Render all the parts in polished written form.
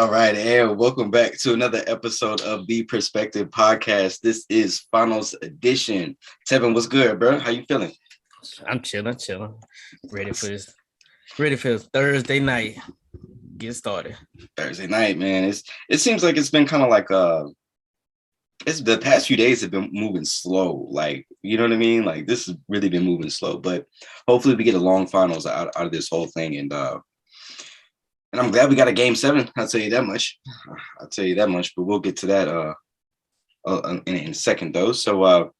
All right, and welcome back to another episode of the Perspective Podcast. This is Finals Edition. Tevin, what's good, bro? How you feeling? I'm chilling. Ready for this Thursday night. Get started. Thursday night, man. It seems like it's been kind of like it's the past few days have been moving slow. Like, you know what I mean? Like this has really been moving slow. But hopefully we get a long finals out of this whole thing. And I'm glad we got a game 7. I'll tell you that much. But we'll get to that in a second though. So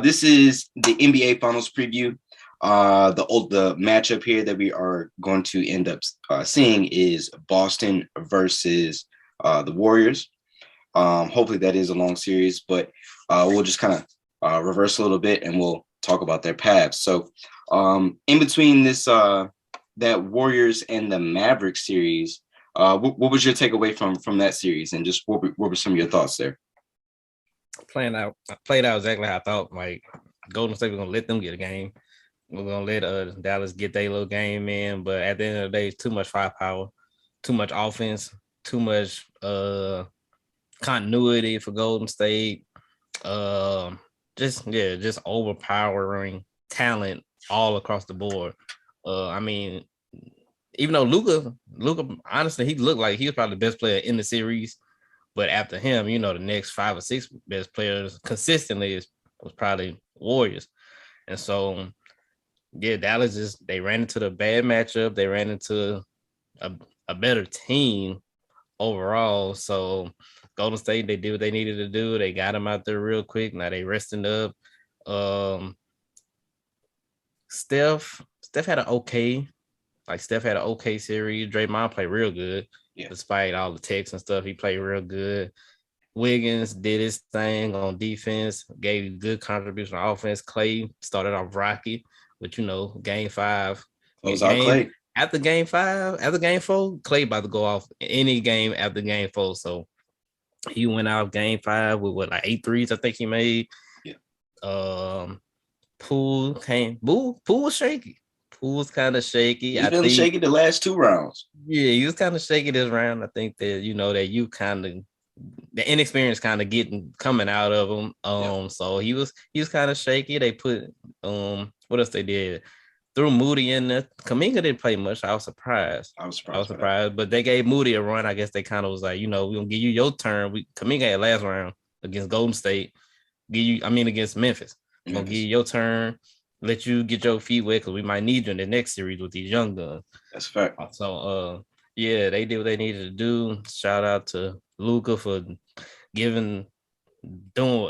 this is the NBA Finals preview. The matchup here that we are going to end up seeing is Boston versus the Warriors. Hopefully that is a long series, but we'll just kind of reverse a little bit and we'll talk about their paths. So in between this that Warriors and the Mavericks series, what was your takeaway from that series, and just what were some of your thoughts there? Played out exactly how I thought. Like Golden State was gonna let them get a game. We're gonna let Dallas get their little game in, but at the end of the day, it's too much firepower, too much offense, too much continuity for Golden State. Just overpowering talent all across the board. I mean, even though Luka, honestly, he looked like he was probably the best player in the series. But after him, the next 5 or 6 best players consistently was probably Warriors. And so, Dallas they ran into the bad matchup. They ran into a better team overall. So Golden State, they did what they needed to do. They got him out there real quick. Now they resting up. Steph had an okay series. Draymond played real good. Yeah. Despite all the texts and stuff, he played real good. Wiggins did his thing on defense, gave good contribution on offense. Clay started off rocky, but game 5. Clay. After game 4, Clay about to go off any game after game 4. So he went out game 5 with 8 threes, I think he made. Yeah. Poole was shaky. Poole was kind of shaky. He's been shaky the last 2 rounds. Yeah, he was kind of shaky this round. I think that that you kind of the inexperience kind of coming out of him. So he was kind of shaky. They put what else they did? Threw Moody in there. Kuminga didn't play much. I was surprised. But they gave Moody a run. I guess they kind of was like, we're gonna give you your turn. Kuminga had last round against Golden State. Against Memphis. We're gonna give you your turn. Let you get your feet wet because we might need you in the next series with these young guns. That's fair. So they did what they needed to do. Shout out to Luka for doing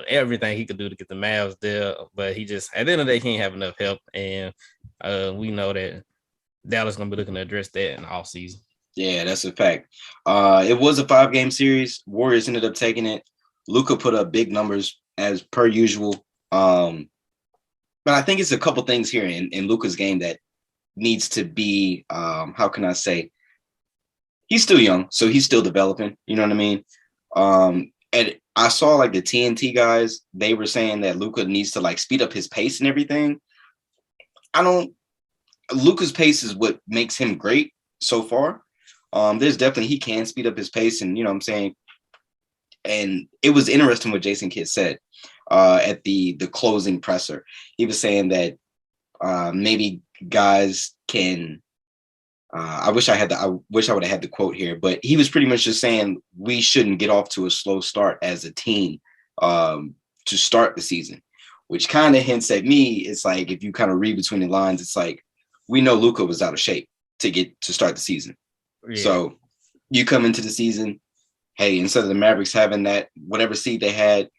everything he could do to get the Mavs there. But he just, at the end of the day, he ain't have enough help. And we know that Dallas gonna be looking to address that in the offseason. Yeah, that's a fact. It was a 5-game series. Warriors ended up taking it. Luka put up big numbers as per usual. But I think it's a couple things here in Luka's game that needs to be, how can I say, he's still young, so he's still developing. You know what I mean? And I saw the TNT guys, they were saying that Luka needs to speed up his pace and everything. Luka's pace is what makes him great so far. There's definitely, he can speed up his pace, and you know what I'm saying? And it was interesting what Jason Kidd said at the closing presser. He was saying that maybe guys can. I wish I would have had the quote here, but he was pretty much just saying we shouldn't get off to a slow start as a team to start the season, which kind of hints at me. It's like if you kind of read between the lines, it's like we know Luka was out of shape to start the season. Yeah. So you come into the season, hey, instead of the Mavericks having that whatever seed they had,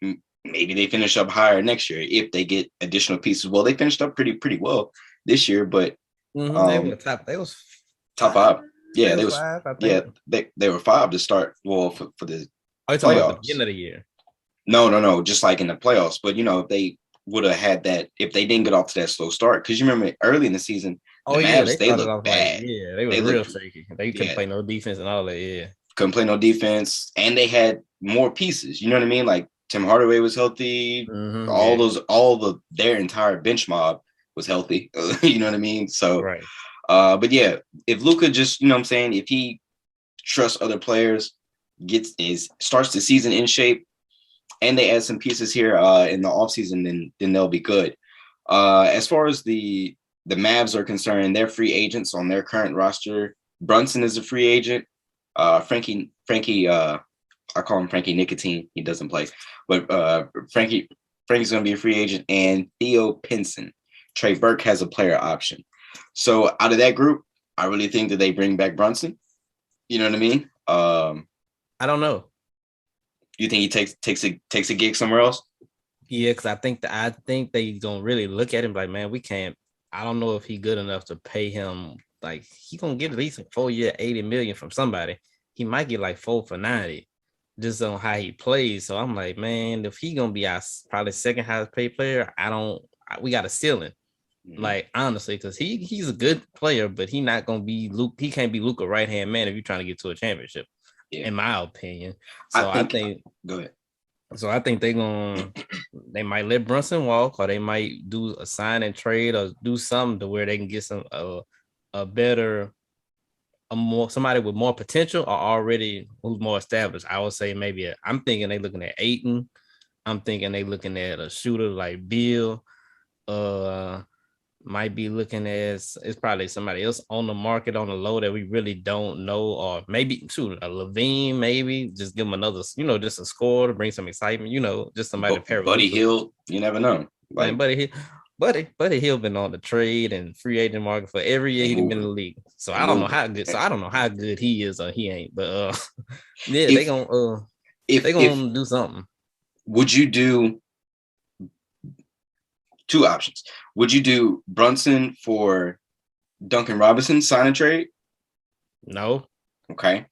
maybe they finish up higher next year if they get additional pieces. Well, they finished up pretty well this year, but they were top. They was top 5. Yeah, they was 5, I think. Yeah, they were 5 to start. Well, for the playoffs. At the beginning of the year. No, just like in the playoffs. But if they would have had that, if they didn't get off to that slow start, because you remember early in the season, Mavs, they looked bad. They were real shaky. They couldn't play no defense and all that. Yeah, couldn't play no defense, and they had more pieces. You know what I mean? Like Tim Hardaway was healthy. Their entire bench mob was healthy. You know what I mean? So, right. But yeah, if Luka just, you know what I'm saying, if he trust other players, starts the season in shape, and they add some pieces here in the offseason, then they'll be good. As far as the Mavs are concerned, they're free agents on their current roster. Brunson is a free agent. Frankie, I call him Frankie Nicotine. He doesn't play, but Frankie's going to be a free agent, and Theo Pinson. Trey Burke has a player option. So out of that group, I really think that they bring back Brunson. You know what I mean? I don't know. You think he takes a gig somewhere else? Yeah, because I think they gonna really look at him like, man, we can't. I don't know if he good enough to pay him. Like, he gonna get at least a 4-year, $80 million from somebody. He might get like 4 for 90, just on how he plays. So I'm like, man, if he gonna be our probably second highest paid player, we got a ceiling. Mm-hmm. Like, honestly, because he's a good player, but he not gonna be Luke. He can't be Luka right hand man if you're trying to get to a championship, in my opinion. So I think go ahead. So I think they might let Brunson walk, or they might do a sign and trade, or do something to where they can get somebody with more potential, or already who's more established. I would say maybe I'm thinking they looking at Ayton. I'm thinking they looking at a shooter like Bill. Might be looking at it's probably somebody else on the market on the low that we really don't know, or maybe a Levine, maybe just give him another, just a score to bring some excitement, just somebody to pair with Buddy Hield. You never know. Like, Buddy Hield been on the trade and free agent market for every year he's been in the league. So I don't know how good. So I don't know how good he is or he ain't. But yeah, they gonna do something. Would you do two options? Would you do Brunson for Duncan Robinson, sign and trade? No. Okay.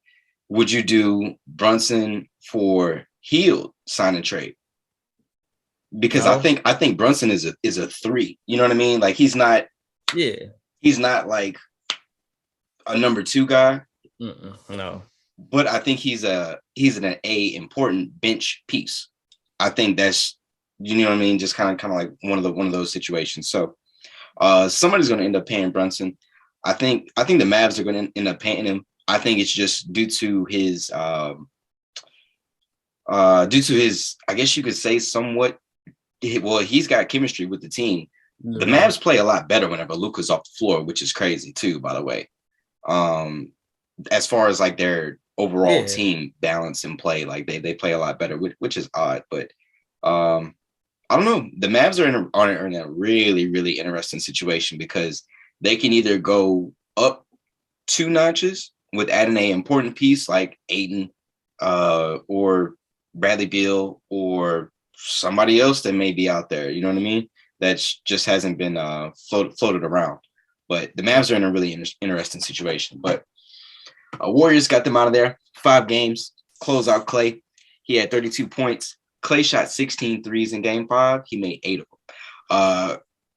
Would you do Brunson for Hield, sign and trade? Because no. I think Brunson is a 3. You know what I mean? Like, he's not like a number 2 guy. No. But I think he's an important bench piece. I think that's, you know what I mean, just kind of like one of those situations. So somebody's going to end up paying Brunson. I think the Mavs are going to end up paying him. I think it's just due to his I guess you could say somewhat. Well, he's got chemistry with the team. Yeah. The Mavs play a lot better whenever Luka's off the floor, which is crazy too, by the way. As far as like their overall team balance and play, like they play a lot better, which is odd. But I don't know. The Mavs are in a really, really interesting situation because they can either go up 2 notches with adding an important piece like Ayton or Bradley Beal or somebody else that may be out there, you know what I mean? That just hasn't been floated around. But the Mavs are in a really interesting situation. But Warriors got them out of there. 5 games. Close out Klay. He had 32 points. Klay shot 16 threes in game 5. He made 8 of them.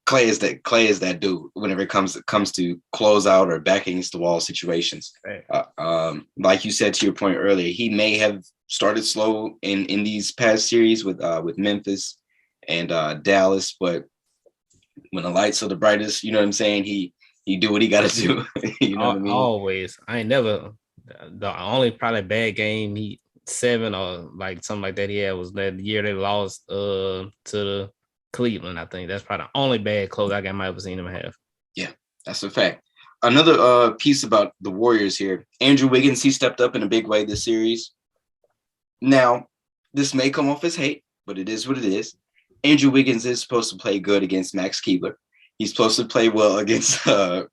Klay is that dude whenever it comes to close out or back against the wall situations. Right. Like you said to your point earlier, he may have started slow in these past series with Memphis and Dallas, but when the lights are the brightest, you know what I'm saying, he do what he got to do. You know what I mean? Always. I ain't never. The only probably bad game he 7 or like something like that he had was that year they lost to the Cleveland. I think that's probably the only bad closeout game I ever seen him have. Yeah, that's a fact. Another piece about the Warriors here. Andrew Wiggins, he stepped up in a big way this series. Now, this may come off as hate, but it is what it is. Andrew Wiggins is supposed to play good against Max Keebler. He's supposed to play well against Bertans.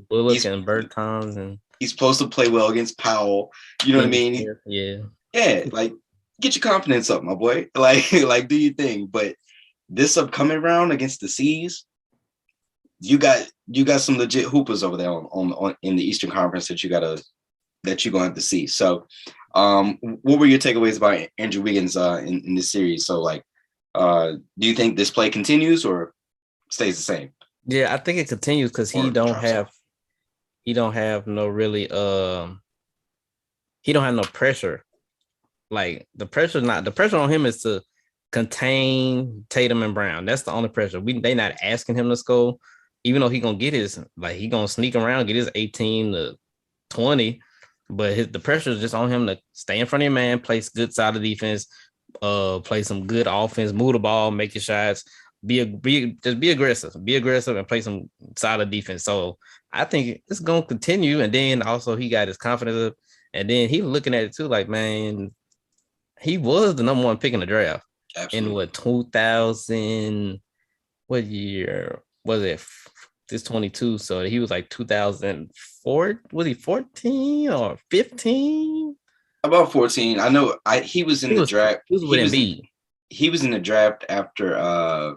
Bullock and Bertans. And he's supposed to play well against Powell. You know what I mean? Yeah. Yeah, like, get your confidence up, my boy. Like do your thing. But this upcoming round against the C's, you got some legit hoopers over there on in the Eastern Conference that you're gonna have to see. So, what were your takeaways about Andrew Wiggins in this series? So, like, do you think this play continues or stays the same? Yeah, I think it continues because he don't have no really he don't have no pressure. Like, the pressure on him is to contain Tatum and Brown. That's the only pressure. They not asking him to score, even though he gonna get he gonna sneak around, get his 18 to 20. but the pressure is just on him to stay in front of your man, play good side of defense, play some good offense, move the ball, make your shots, be aggressive, and play some solid defense. So I think it's gonna continue. And then also he got his confidence up, and then he looking at it too, like, man, he was the number one pick in the draft. Absolutely. In what 2000, what year was it? This 22, so he was like 2004. Was he 14 or 15? About 14. I know he was in the draft. He was with Embiid. He was in the draft after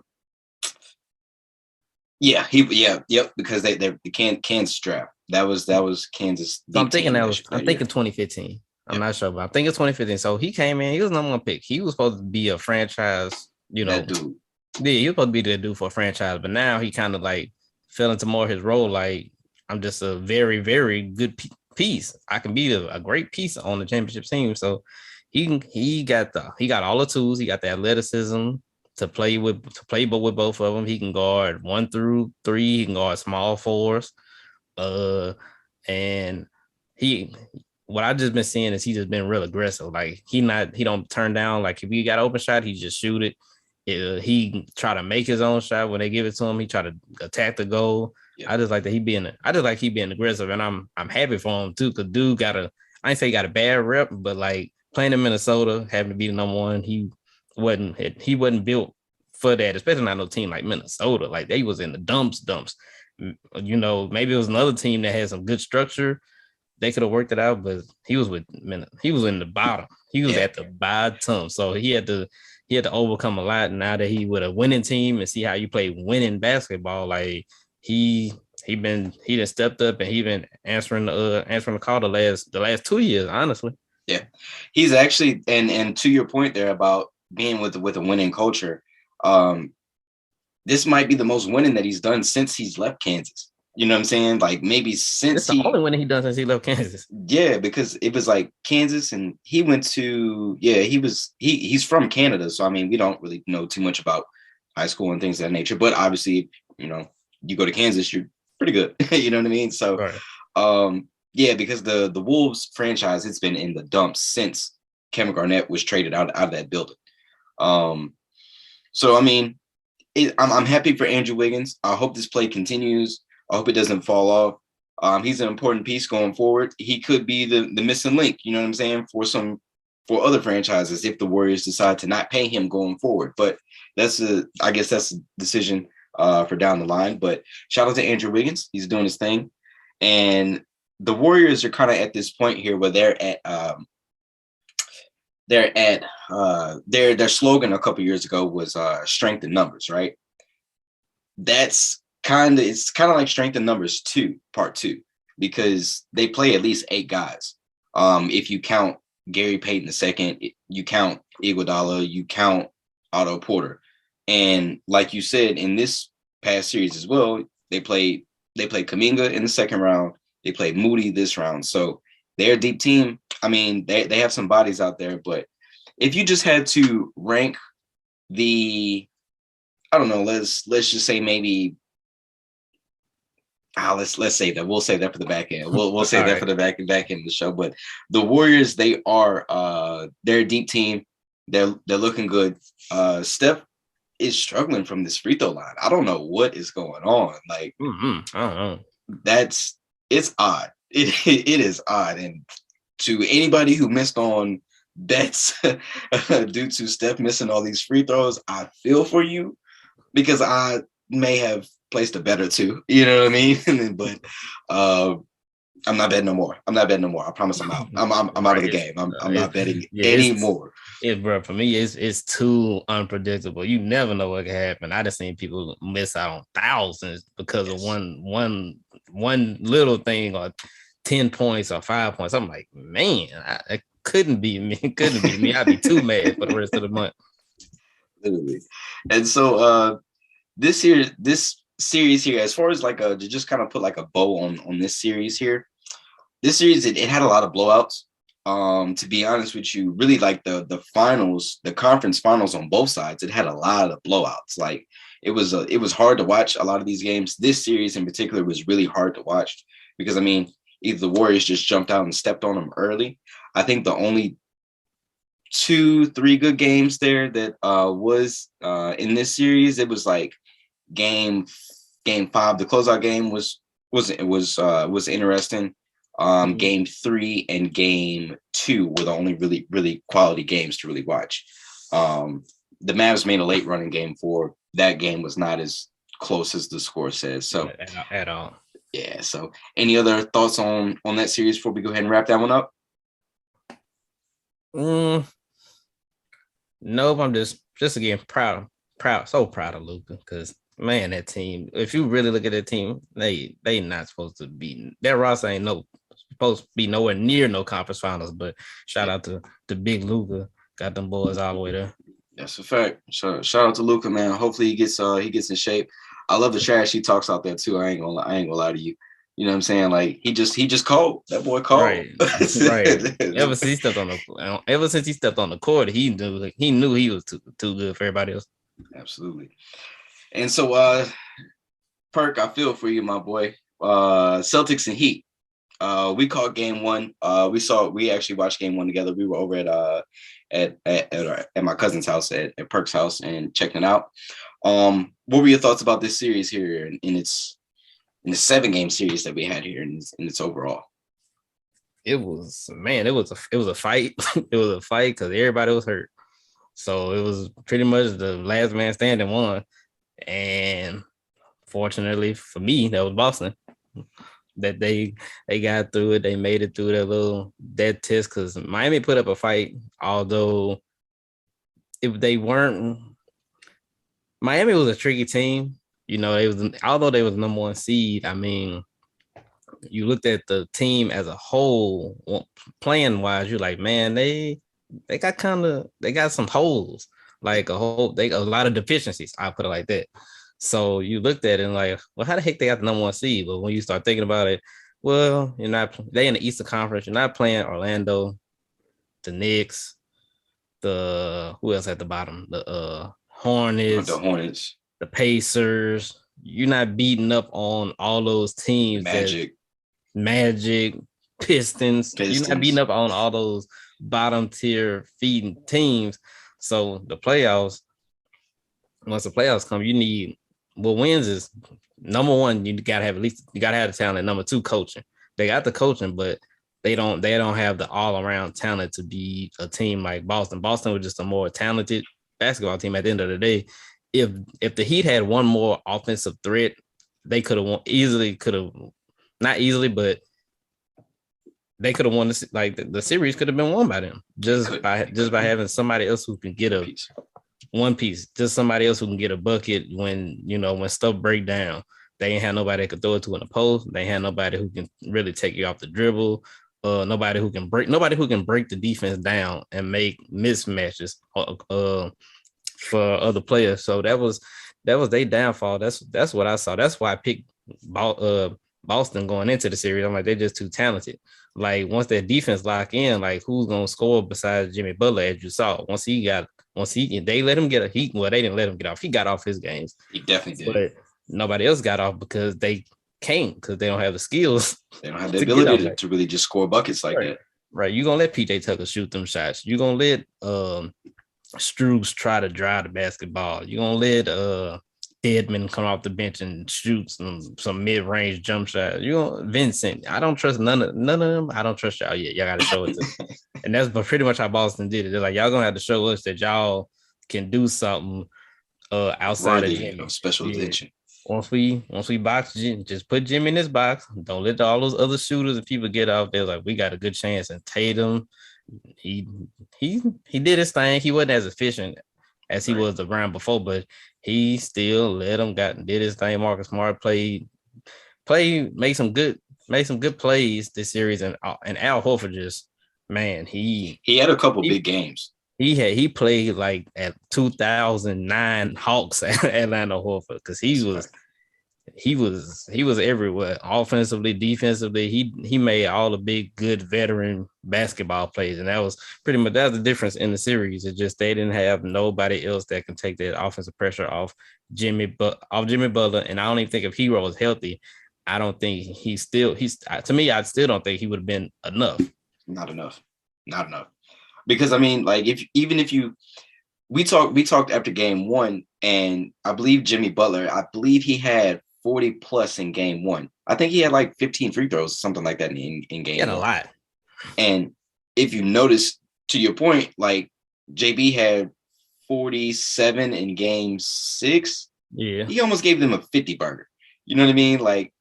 because they the Kansas draft. That was Kansas. So I'm thinking I'm thinking 2015. I'm not sure, but I'm thinking 2015. So he came in, he was number one pick. He was supposed to be a franchise, that dude. Yeah, he was supposed to be the dude for a franchise, but now he kind of like fell into more his role. Like, I'm just a very, very good piece. I can be a great piece on the championship team. So he got all the tools. He got the athleticism to play with both of them. He can guard 1 through 3. He can guard small fours. And what I just been seeing is he just been real aggressive. Like, he don't turn down. Like, if he got an open shot, he just shoot it. He try to make his own shot when they give it to him. He try to attack the goal. Yeah. I just like he being aggressive, and I'm happy for him too. Cause dude I ain't say he got a bad rep, but like playing in Minnesota, having to be the number one, he wasn't built for that, especially not no team like Minnesota. Like, they was in the dumps. You know, maybe it was another team that had some good structure. They could have worked it out, but he was in the bottom. He was at the bottom, so he had to overcome a lot. Now that he with a winning team and see how you play winning basketball, like he done stepped up, and he been answering the call the last 2 years, honestly. Yeah, he's actually and to your point there about being with a winning culture, this might be the most winning that he's done since he's left Kansas. You know what I'm saying? Like, maybe since it's the only winning he done since he left Kansas. Yeah, because it was like Kansas, and he went to he's from Canada, so I mean, we don't really know too much about high school and things of that nature. But obviously, you know, you go to Kansas, you're pretty good. You know what I mean? So, right. Because the Wolves franchise, it's been in the dumps since Kevin Garnett was traded out of that building. So I mean, I'm happy for Andrew Wiggins. I hope this play continues. I hope it doesn't fall off. He's an important piece going forward. He could be the missing link, you know what I'm saying, for other franchises if the Warriors decide to not pay him going forward. But I guess that's a decision for down the line. But shout out to Andrew Wiggins. He's doing his thing. And the Warriors are kind of at this point here where their slogan a couple years ago was strength in numbers, right? It's kind of like strength in numbers 2, part 2, because they play at least 8 guys. If you count Gary Payton II, you count Iguodala, you count Otto Porter. And like you said, in this past series as well, they played Kuminga in the second round. They played Moody this round. So they're a deep team. I mean, they have some bodies out there, but if you just had to rank I don't know, let's just say maybe let's save that. We'll save that for the back end. We'll save that for the back end of the show. But the Warriors, they're a deep team. They're looking good. Steph is struggling from this free throw line. I don't know what is going on. Like, I don't know. It's odd. It is odd. And to anybody who missed on bets due to Steph missing all these free throws, I feel for you, because I may have placed a bet or two, you know what I mean? But I'm not betting no more. I promise I'm out. I'm out of the game. I'm not betting anymore. Bro, for me, it's too unpredictable. You never know what can happen. I just seen people miss out on thousands because of one little thing, or 10 points or 5 points. I'm like, man, it couldn't be me. I'd be too mad for the rest of the month. Literally. And so this series here, as far as like to just kind of put like a bow on this series here, it had a lot of blowouts. To be honest with you, really, like the finals, the conference finals on both sides, it had a lot of blowouts. Like, it was hard to watch a lot of these games. This series in particular was really hard to watch because, I mean, either the Warriors just jumped out and stepped on them early. I think the only 2-3 good games there that was in this series, it was like game 5. The closeout game was interesting. Game 3 and game 2 were the only really, really quality games to really watch. The Mavs made a late run in game 4. That game was not as close as the score says. So at all. Yeah. So any other thoughts on that series before we go ahead and wrap that one up? Nope. I'm just again so proud of Luka, because man, that team, if you really look at that team, they not supposed to be, their roster ain't supposed to be nowhere near no conference finals, but shout out to big Luka, got them boys all the way there. That's a fact. Shout out to Luka, man. Hopefully he gets in shape. I love the trash he talks out there too. I ain't gonna lie to you. You know what I'm saying? Like he just cold. That boy cold. Right. Ever since he stepped on the court, he knew he was too good for everybody else. Absolutely. And so Perk, I feel for you, my boy. Celtics and Heat. We caught game 1. We actually watched game 1 together. We were over at my cousin's house at Perk's house and checking it out. What were your thoughts about this series here in the 7-game series that we had here in its overall? It was a fight. It was a fight because everybody was hurt. So it was pretty much the last man standing won. And fortunately for me, that was Boston. That they got through it. They made it through that test, because Miami put up a fight, although Miami was a tricky team. You know, although they was number 1 seed, I mean, you looked at the team as a whole, playing wise, you're like, man, they got some holes, like a lot of deficiencies. I put it like that. So you looked at it and like, well, how the heck they got the number 1 seed? But when you start thinking about it, well, they in the Eastern Conference. You're not playing Orlando, the Knicks, who else at the bottom? The Hornets, the Pacers. You're not beating up on all those teams. Magic, Pistons. You're not beating up on all those bottom tier feeding teams. So the playoffs, once the playoffs come, you need what wins is number 1. You gotta have the talent. Number 2, coaching. They got the coaching, but they don't have the all around talent to be a team like Boston. Boston was just a more talented basketball team at the end of the day. If the Heat had one more offensive threat, they could have won not easily, but they could have won this. Like the series could have been won by them just by having somebody else who can get one piece, just somebody else who can get a bucket when stuff break down. They ain't had nobody that could throw it to in the post. They ain't had nobody who can really take you off the dribble. Nobody who can break the defense down and make mismatches for other players. So that was their downfall. That's what I saw. That's why I picked Boston going into the series. I'm like, they're just too talented. Like once their defense lock in, like who's gonna score besides Jimmy Butler, as you saw. They let him get a heat. Well, they didn't let him get off. He got off his games. He definitely did. But nobody else got off because they can't, because they don't have the skills. They don't have the ability to really just score buckets like that. Right. You're gonna let PJ Tucker shoot them shots. You're gonna let Struz try to drive the basketball. You're gonna let Deadman come off the bench and shoot some mid-range jump shots. Vincent. I don't trust none of them. I don't trust y'all yet. Y'all gotta show it to me. And that's pretty much how Boston did it. They're like, y'all gonna have to show us that y'all can do something outside of Jimmy. Special attention. Once we box Jimmy, just put Jimmy in this box. Don't let all those other shooters and people get off there. Like, we got a good chance. And Tatum, he did his thing. He wasn't as efficient as he was the round before, but he still did his thing. Marcus Smart made some good plays this series, and Al Horford he had a couple big games. He played like at 2009 Hawks at Atlanta Horford, because he was everywhere, offensively, defensively. He made all the big, good veteran basketball plays, and that was the difference in the series. It's just they didn't have nobody else that can take that offensive pressure off Jimmy Butler. And I don't even think if Hero was healthy, I don't think he's to me, I still don't think he would have been enough. Not enough. Because I mean, like we talked after game one, and I believe Jimmy Butler, I believe he had 40 plus in game one. I think he had like 15 free throws, something like that in game one. A lot. And if you notice, to your point, like JB had 47 in game 6. Yeah. He almost gave them a 50 burger. You know what I mean? Like,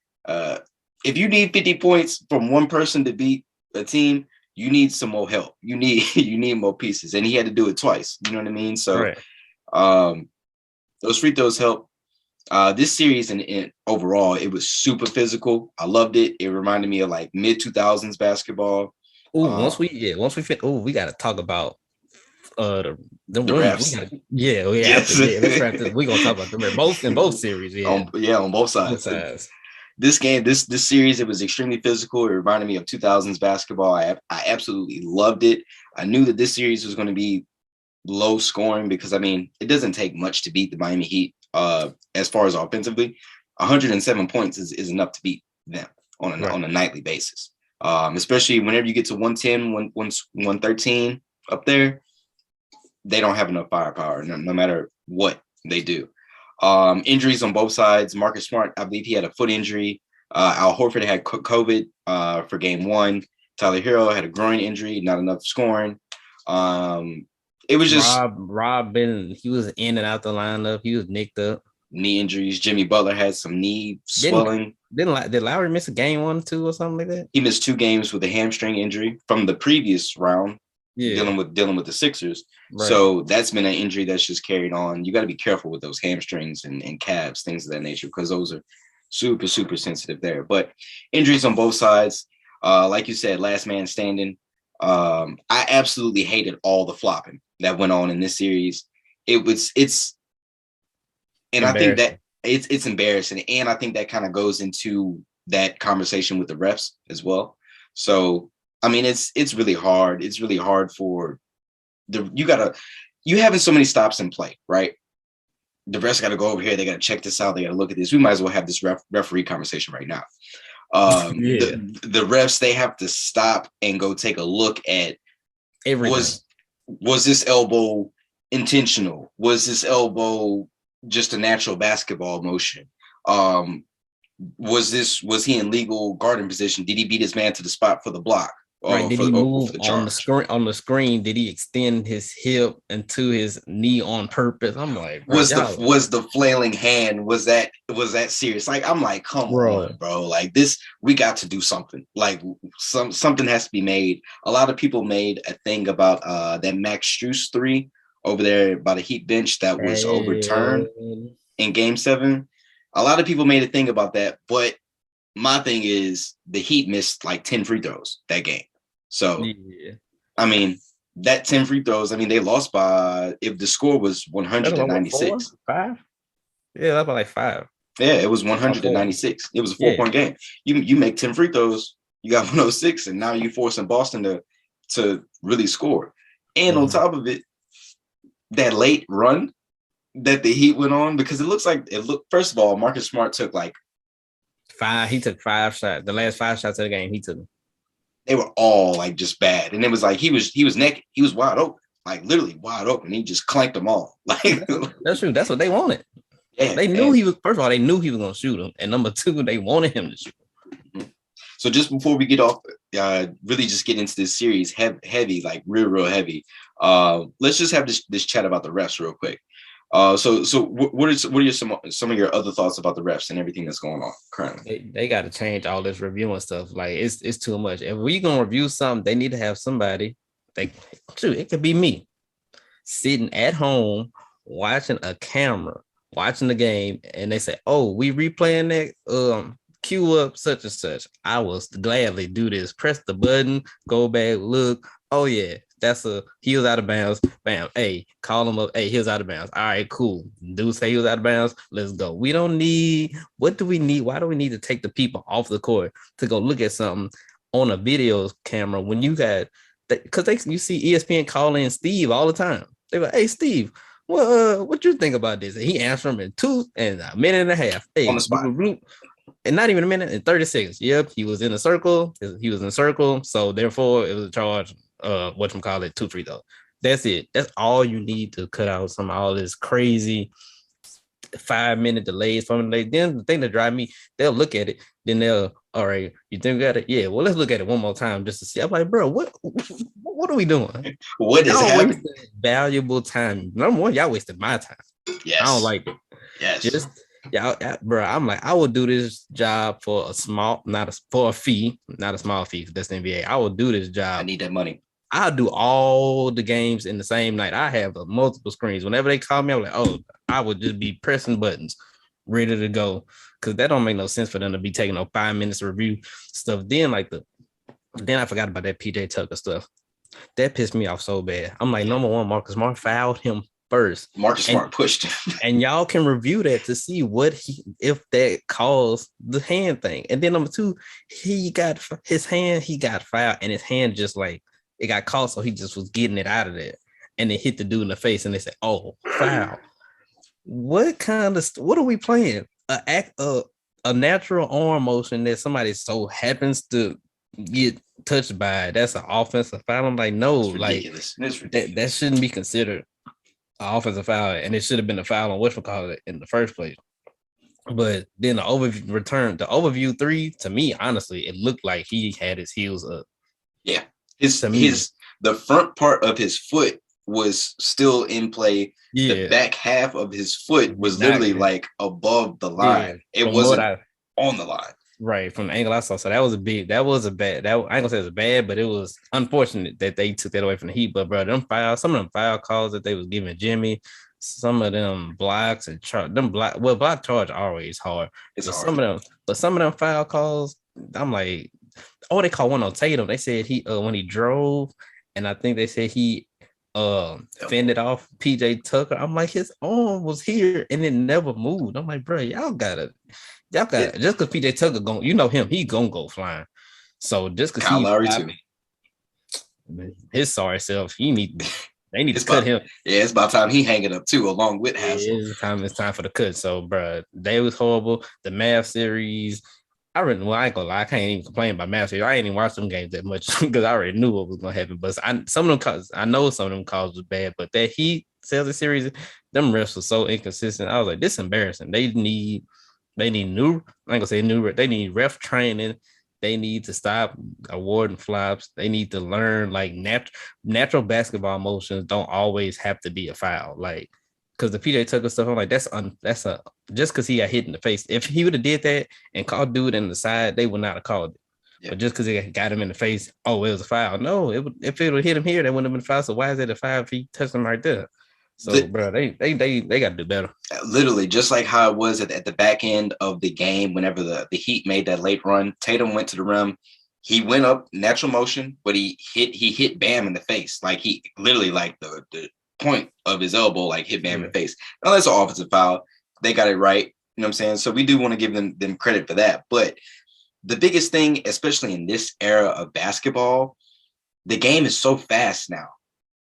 if you need 50 points from one person to beat a team, you need some more help. You need more pieces. And he had to do it twice. You know what I mean? So right. Those free throws help. This series and overall, it was super physical. I loved it. It reminded me of like mid 2000s basketball. Once we got to talk about the refs. Yes. Let's wrap this. We're gonna talk about the refs in both series. Yeah, on both sides. This series, it was extremely physical. It reminded me of 2000s basketball. I absolutely loved it. I knew that this series was going to be low scoring because, I mean, it doesn't take much to beat the Miami Heat as far as offensively. 107 points is enough to beat them on a nightly basis, especially whenever you get to 110, 113 up there. They don't have enough firepower no matter what they do. Injuries on both sides. Marcus Smart, I believe he had a foot injury. Al Horford had COVID for game one. Tyler Hero had a groin injury, not enough scoring. It was just Rob Bennett. He was in and out the lineup. He was nicked up. Knee injuries. Jimmy Butler had some knee swelling. Did Lowry miss a game 1 or 2 or something like that? He missed 2 games with a hamstring injury from the previous round. Yeah. Dealing with the Sixers. Right. So that's been an injury that's just carried on. You got to be careful with those hamstrings and calves, things of that nature, because those are super, super sensitive there. But injuries on both sides. Like you said, last man standing. I absolutely hated all the flopping that went on in this series. I think that it's embarrassing. And I think that kind of goes into that conversation with the refs as well. So, I mean, it's really hard. It's really hard for you having so many stops in play, right? The refs got to go over here. They got to check this out. They got to look at this. We might as well have this referee conversation right now. The refs, they have to stop and go take a look at everything. Was this elbow intentional? Was this elbow just a natural basketball motion? Was he in legal guarding position? Did he beat his man to the spot for the block? Right. Did he move on the screen? Did he extend his hip into his knee on purpose? I'm like, was the flailing hand? Was that serious? Like, I'm like, come on, bro. Like this, we got to do something. Like something has to be made. A lot of people made a thing about that Max Strus 3 over there by the Heat bench that was overturned in Game 7. A lot of people made a thing about that, but my thing is the Heat missed like 10 free throws that game. So, I mean, that 10 free throws, I mean, they lost by, if the score was 196. 5? Yeah, that's about like 5. Yeah, it was 196. It was a 4-point game. You make 10 free throws, you got 106, and now you're forcing Boston to really score. And on top of it, that late run that the Heat went on, because first of all, Marcus Smart took like 5. He took 5 shots. The last 5 shots of the game, he took them. They were all like just bad. And it was like he was naked. He was wide open, like literally wide open. He just clanked them all. Like that's true. That's what they wanted. Yeah, they knew he was, first of all, they knew he was gonna shoot him. And number 2, they wanted him to shoot him. So just before we get off, really just get into this series heavy, like real heavy. Let's just have this chat about the refs real quick. So what are some of your other thoughts about the refs and everything that's going on currently? They got to change all this reviewing stuff. Like it's too much. If we gonna review something, they need to have somebody. It could be me sitting at home watching a camera, watching the game, and they say, "Oh, we replaying that. Cue up such and such." I will gladly do this. Press the button, go back, look. Oh yeah. He was out of bounds. Bam. Hey, call him up. Hey, he was out of bounds. All right, cool. Dude say he was out of bounds. Let's go. What do we need? Why do we need to take the people off the court to go look at something on a video camera when you got, because you see ESPN calling Steve all the time. They're like, hey, Steve, what you think about this? And he answered him in 2 and a minute and a half. Hey, on the spot. and not even a minute, in 30 seconds. Yep, he was in a circle. He was in a circle. So therefore, it was a charge. Whatchamacallit, 2 free throws. That's it. That's all you need to cut out some all this crazy 5-minute delays from the then the thing that drive me, they'll look at it, then they'll, all right, you think we got it? Yeah, well, let's look at it one more time just to see. I'm like, bro, what are we doing? What is happening? Valuable time. Number one, y'all wasted my time. Yes. I don't like it. Yes. Just y'all, bro. I'm like, I would do this job for a small, for a fee, not a small fee. That's the NBA. I will do this job. I need that money. I'll do all the games in the same night. I have multiple screens. Whenever they call me, I'm like, oh, I would just be pressing buttons, ready to go. Because that don't make no sense for them to be taking 5 minutes to review stuff. Then I forgot about that PJ Tucker stuff. That pissed me off so bad. I'm like, number one, Marcus Smart fouled him first. Marcus Smart pushed him. And y'all can review that to see if that caused the hand thing. And then number two, he got fouled, and his hand just like, it got caught, so he just was getting it out of there, and it hit the dude in the face, and they said, "Oh, foul." What are we playing? A natural arm motion that somebody so happens to get touched by. That's an offensive foul. I'm like, no, like that shouldn't be considered an offensive foul, and it should have been a foul on whatchamacallit in the first place. But then the overview 3, to me, honestly, it looked like he had his heels up. Yeah. The front part of his foot was still in play. Yeah. The back half of his foot was literally like above the line. Yeah. It wasn't on the line. Right. From the angle I saw. So that was I ain't gonna say it was bad, but it was unfortunate that they took that away from the Heat. But bro, some of them foul calls that they was giving Jimmy, some of them blocks and block charge always hard. It's hard. Some of them foul calls, I'm like, oh, they called one on Tatum. They said he when he drove, and I think they said he fended off PJ Tucker. I'm like, his arm was here and it never moved. I'm like, bro, y'all got just because PJ Tucker going, you know him, he gonna go flying. So just because Kyle Lowry too, his sorry self, they need to cut him. Yeah, it's about time he hang it up too, along with Hassel. It's time for the cut. So, bro, they was horrible. The Mavs series. I ain't gonna lie, I can't even complain about Mavs series. I ain't even watched them games that much because I already knew what was gonna happen. But I know some of them calls was bad, but that Heat Celtics series, them refs were so inconsistent. I was like, this is embarrassing. They need new, I ain't gonna say new, they need ref training. They need to stop awarding flops. They need to learn like natural basketball motions don't always have to be a foul. Like, because the PJ Tucker stuff, I'm like, that's just because he got hit in the face. If he would have did that and called dude in the side, they would not have called it. Yeah. But just because he got him in the face, oh, it was a foul. No, if it would hit him here, that wouldn't have been a foul. So why is it a foul if he touched him right there? So, bro, they got to do better. Literally, just like how it was at the back end of the game, whenever the Heat made that late run, Tatum went to the rim. He went up natural motion, but he hit Bam in the face. Like he literally like the point of his elbow, like hit Bam in the face. Now that's an offensive foul. They got it right. You know what I'm saying? So we do want to give them credit for that. But the biggest thing, especially in this era of basketball, the game is so fast now.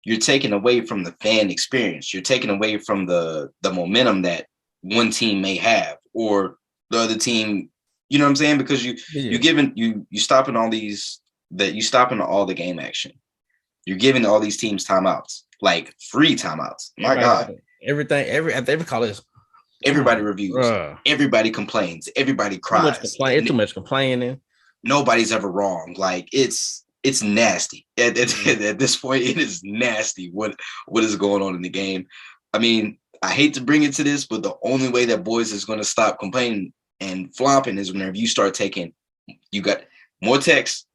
You're taking away from the fan experience. You're taking away from the momentum that one team may have or the other team, you know what I'm saying? Because you stopping all the game action. You're giving all these teams timeouts, like free timeouts. My God. Every college. Everybody reviews. Everybody complains. Everybody cries. Too much complaining. Nobody's ever wrong. Like it's nasty. At this point, it is nasty what is going on in the game. I mean, I hate to bring it to this, but the only way that boys is going to stop complaining and flopping is whenever you start taking, you got more texts,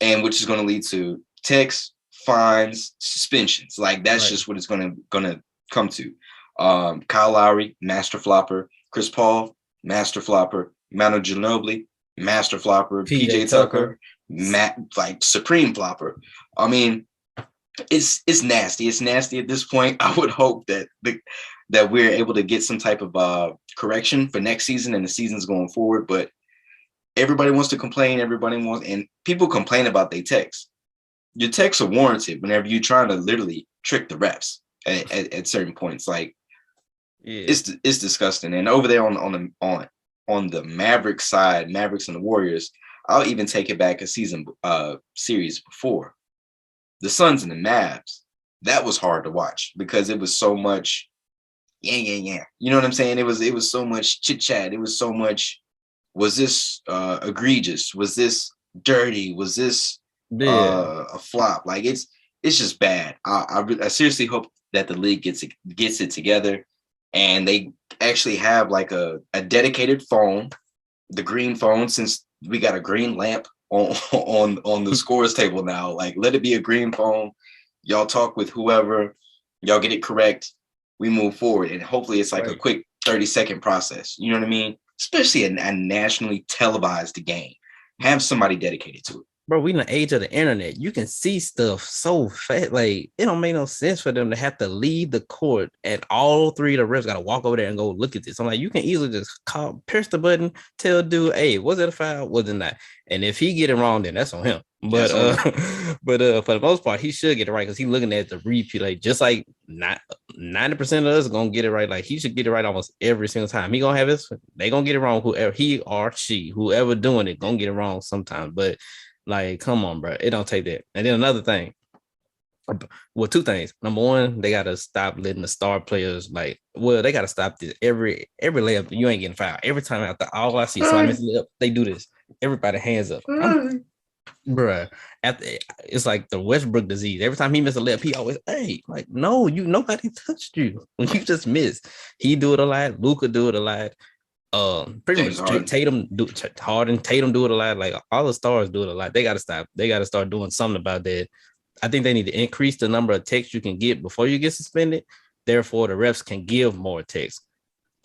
and which is going to lead to texts, fines, suspensions. Like that's just what it's going to come to. Kyle Lowry, master flopper. Chris Paul, master flopper. Manu Ginobili, master flopper. PJ Tucker, supreme flopper. I mean, it's nasty. It's nasty at this point. I would hope that we're able to get some type of correction for next season and the seasons going forward. But everybody wants to complain. And people complain about their texts. Your texts are warranted whenever you're trying to literally trick the refs at certain points. Like it's disgusting. And over there on on the Mavericks side, Mavericks and the Warriors, I'll even take it back a series before. The Suns and the Mavs, that was hard to watch because it was so much, yeah. You know what I'm saying? It was so much chit chat. It was so much. Was this egregious? Was this dirty? Was this a flop? Like it's just bad. I seriously hope that the league gets it together, and they actually have like a dedicated phone, the green phone, since we got a green lamp on the scores table now. Like, let it be a green phone. Y'all talk with whoever, y'all get it correct, we move forward, and hopefully it's like a quick 30-second process. You know what I mean? Especially a nationally televised game. Have somebody dedicated to it. Bro, we in the age of the internet. You can see stuff so fast. Like, it don't make no sense for them to have to leave the court and all three of the refs got to walk over there and go look at this. I'm like, you can easily just press the button, tell dude, hey, was it a foul? Was it not? And if he get it wrong, then that's on him. But for the most part, he should get it right because he's looking at the replay. Like, just like 90% of us are gonna get it right. Like, he should get it right almost every single time. He gonna have his, they gonna get it wrong. Whoever he or she, whoever doing it, gonna get it wrong sometimes. But like, come on, bro. It don't take that. And then another thing. Well, two things. Number one, they gotta stop letting the star players they gotta stop this. Every layup, you ain't getting fouled. Every time after all I see somebody miss a layup, they do this. Everybody hands up. Bruh. It's like the Westbrook disease. Every time he misses a layup, he always, hey, like, no, nobody touched you. When you just missed. He do it a lot. Luka do it a lot. Pretty much Tatum do it a lot. Like, all the stars do it a lot. They gotta stop. They gotta start doing something about that. I think they need to increase the number of texts you can get before you get suspended. Therefore, the refs can give more texts.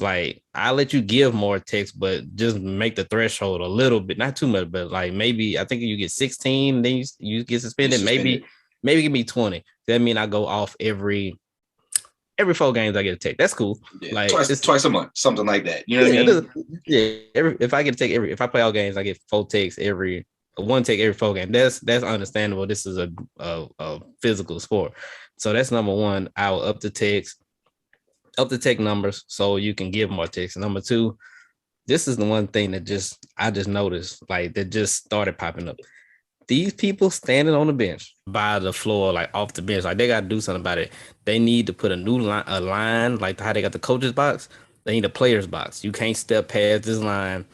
Like, I'll let you give more texts, but just make the threshold a little bit, not too much, but like maybe I think you get 16, then you get suspended. Maybe give me 20. That mean I go off every 4 games I get a take. That's cool. Yeah, like twice a month, something like that. You know what I mean? Yeah. If I get a take if I play all games, I get 4 takes one take every 4 games. That's understandable. This is a physical sport. So that's number one. I will up the tech numbers so you can give more takes. Number two, this is the one thing that I just noticed, like, that just started popping up. These people standing on the bench by the floor, like off the bench, like, they got to do something about it. They need to put a line, like how they got the coach's box. They need a player's box. You can't step past this line,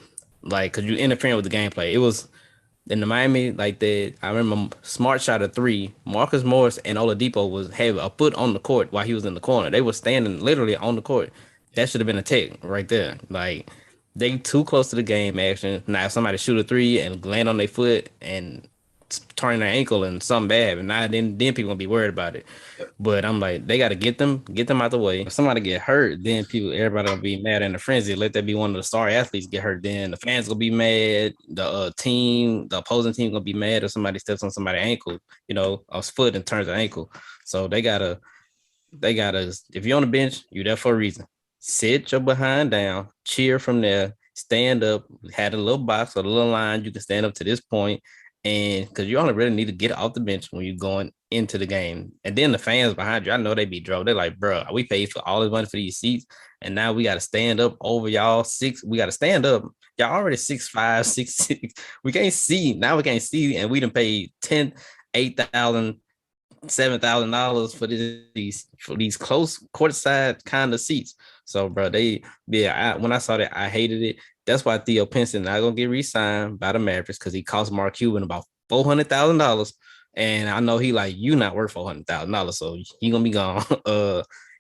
like, because you're interfering with the gameplay. It was in the Miami, like, I remember Smart shot a 3. Marcus Morris and Oladipo had a foot on the court while he was in the corner. They were standing literally on the court. That should have been a tech right there. Like, they too close to the game action. Now, if somebody shoot a 3 and land on their foot and turn their ankle and something bad, and now then people gonna be worried about it. But I'm like, they got to get them out the way. If somebody get hurt, then everybody gonna be mad in a frenzy. Let that be one of the star athletes get hurt. Then the fans gonna be mad. The opposing team gonna be mad if somebody steps on somebody's ankle, a foot and turns an ankle. So they gotta. If you're on the bench, you're there for a reason. Sit your behind down, cheer from there, stand up. Had a little box or a little line. You can stand up to this point. And because you only really need to get off the bench when you're going into the game. And then the fans behind you, I know they be drove. They're like, bro, we paid for all this money for these seats. And now we got to stand up over y'all 6. We got to stand up. Y'all already 6'5", 6'6". We can't see. Now we can't see. And we done paid $10,000, $8,000, $7,000 for these close courtside kind of seats. So, bro, when I saw that, I hated it. That's why Theo Pinson not gonna get re-signed by the Mavericks, because he cost Mark Cuban about $400,000, and I know he like, you not worth $400,000, so he gonna be gone.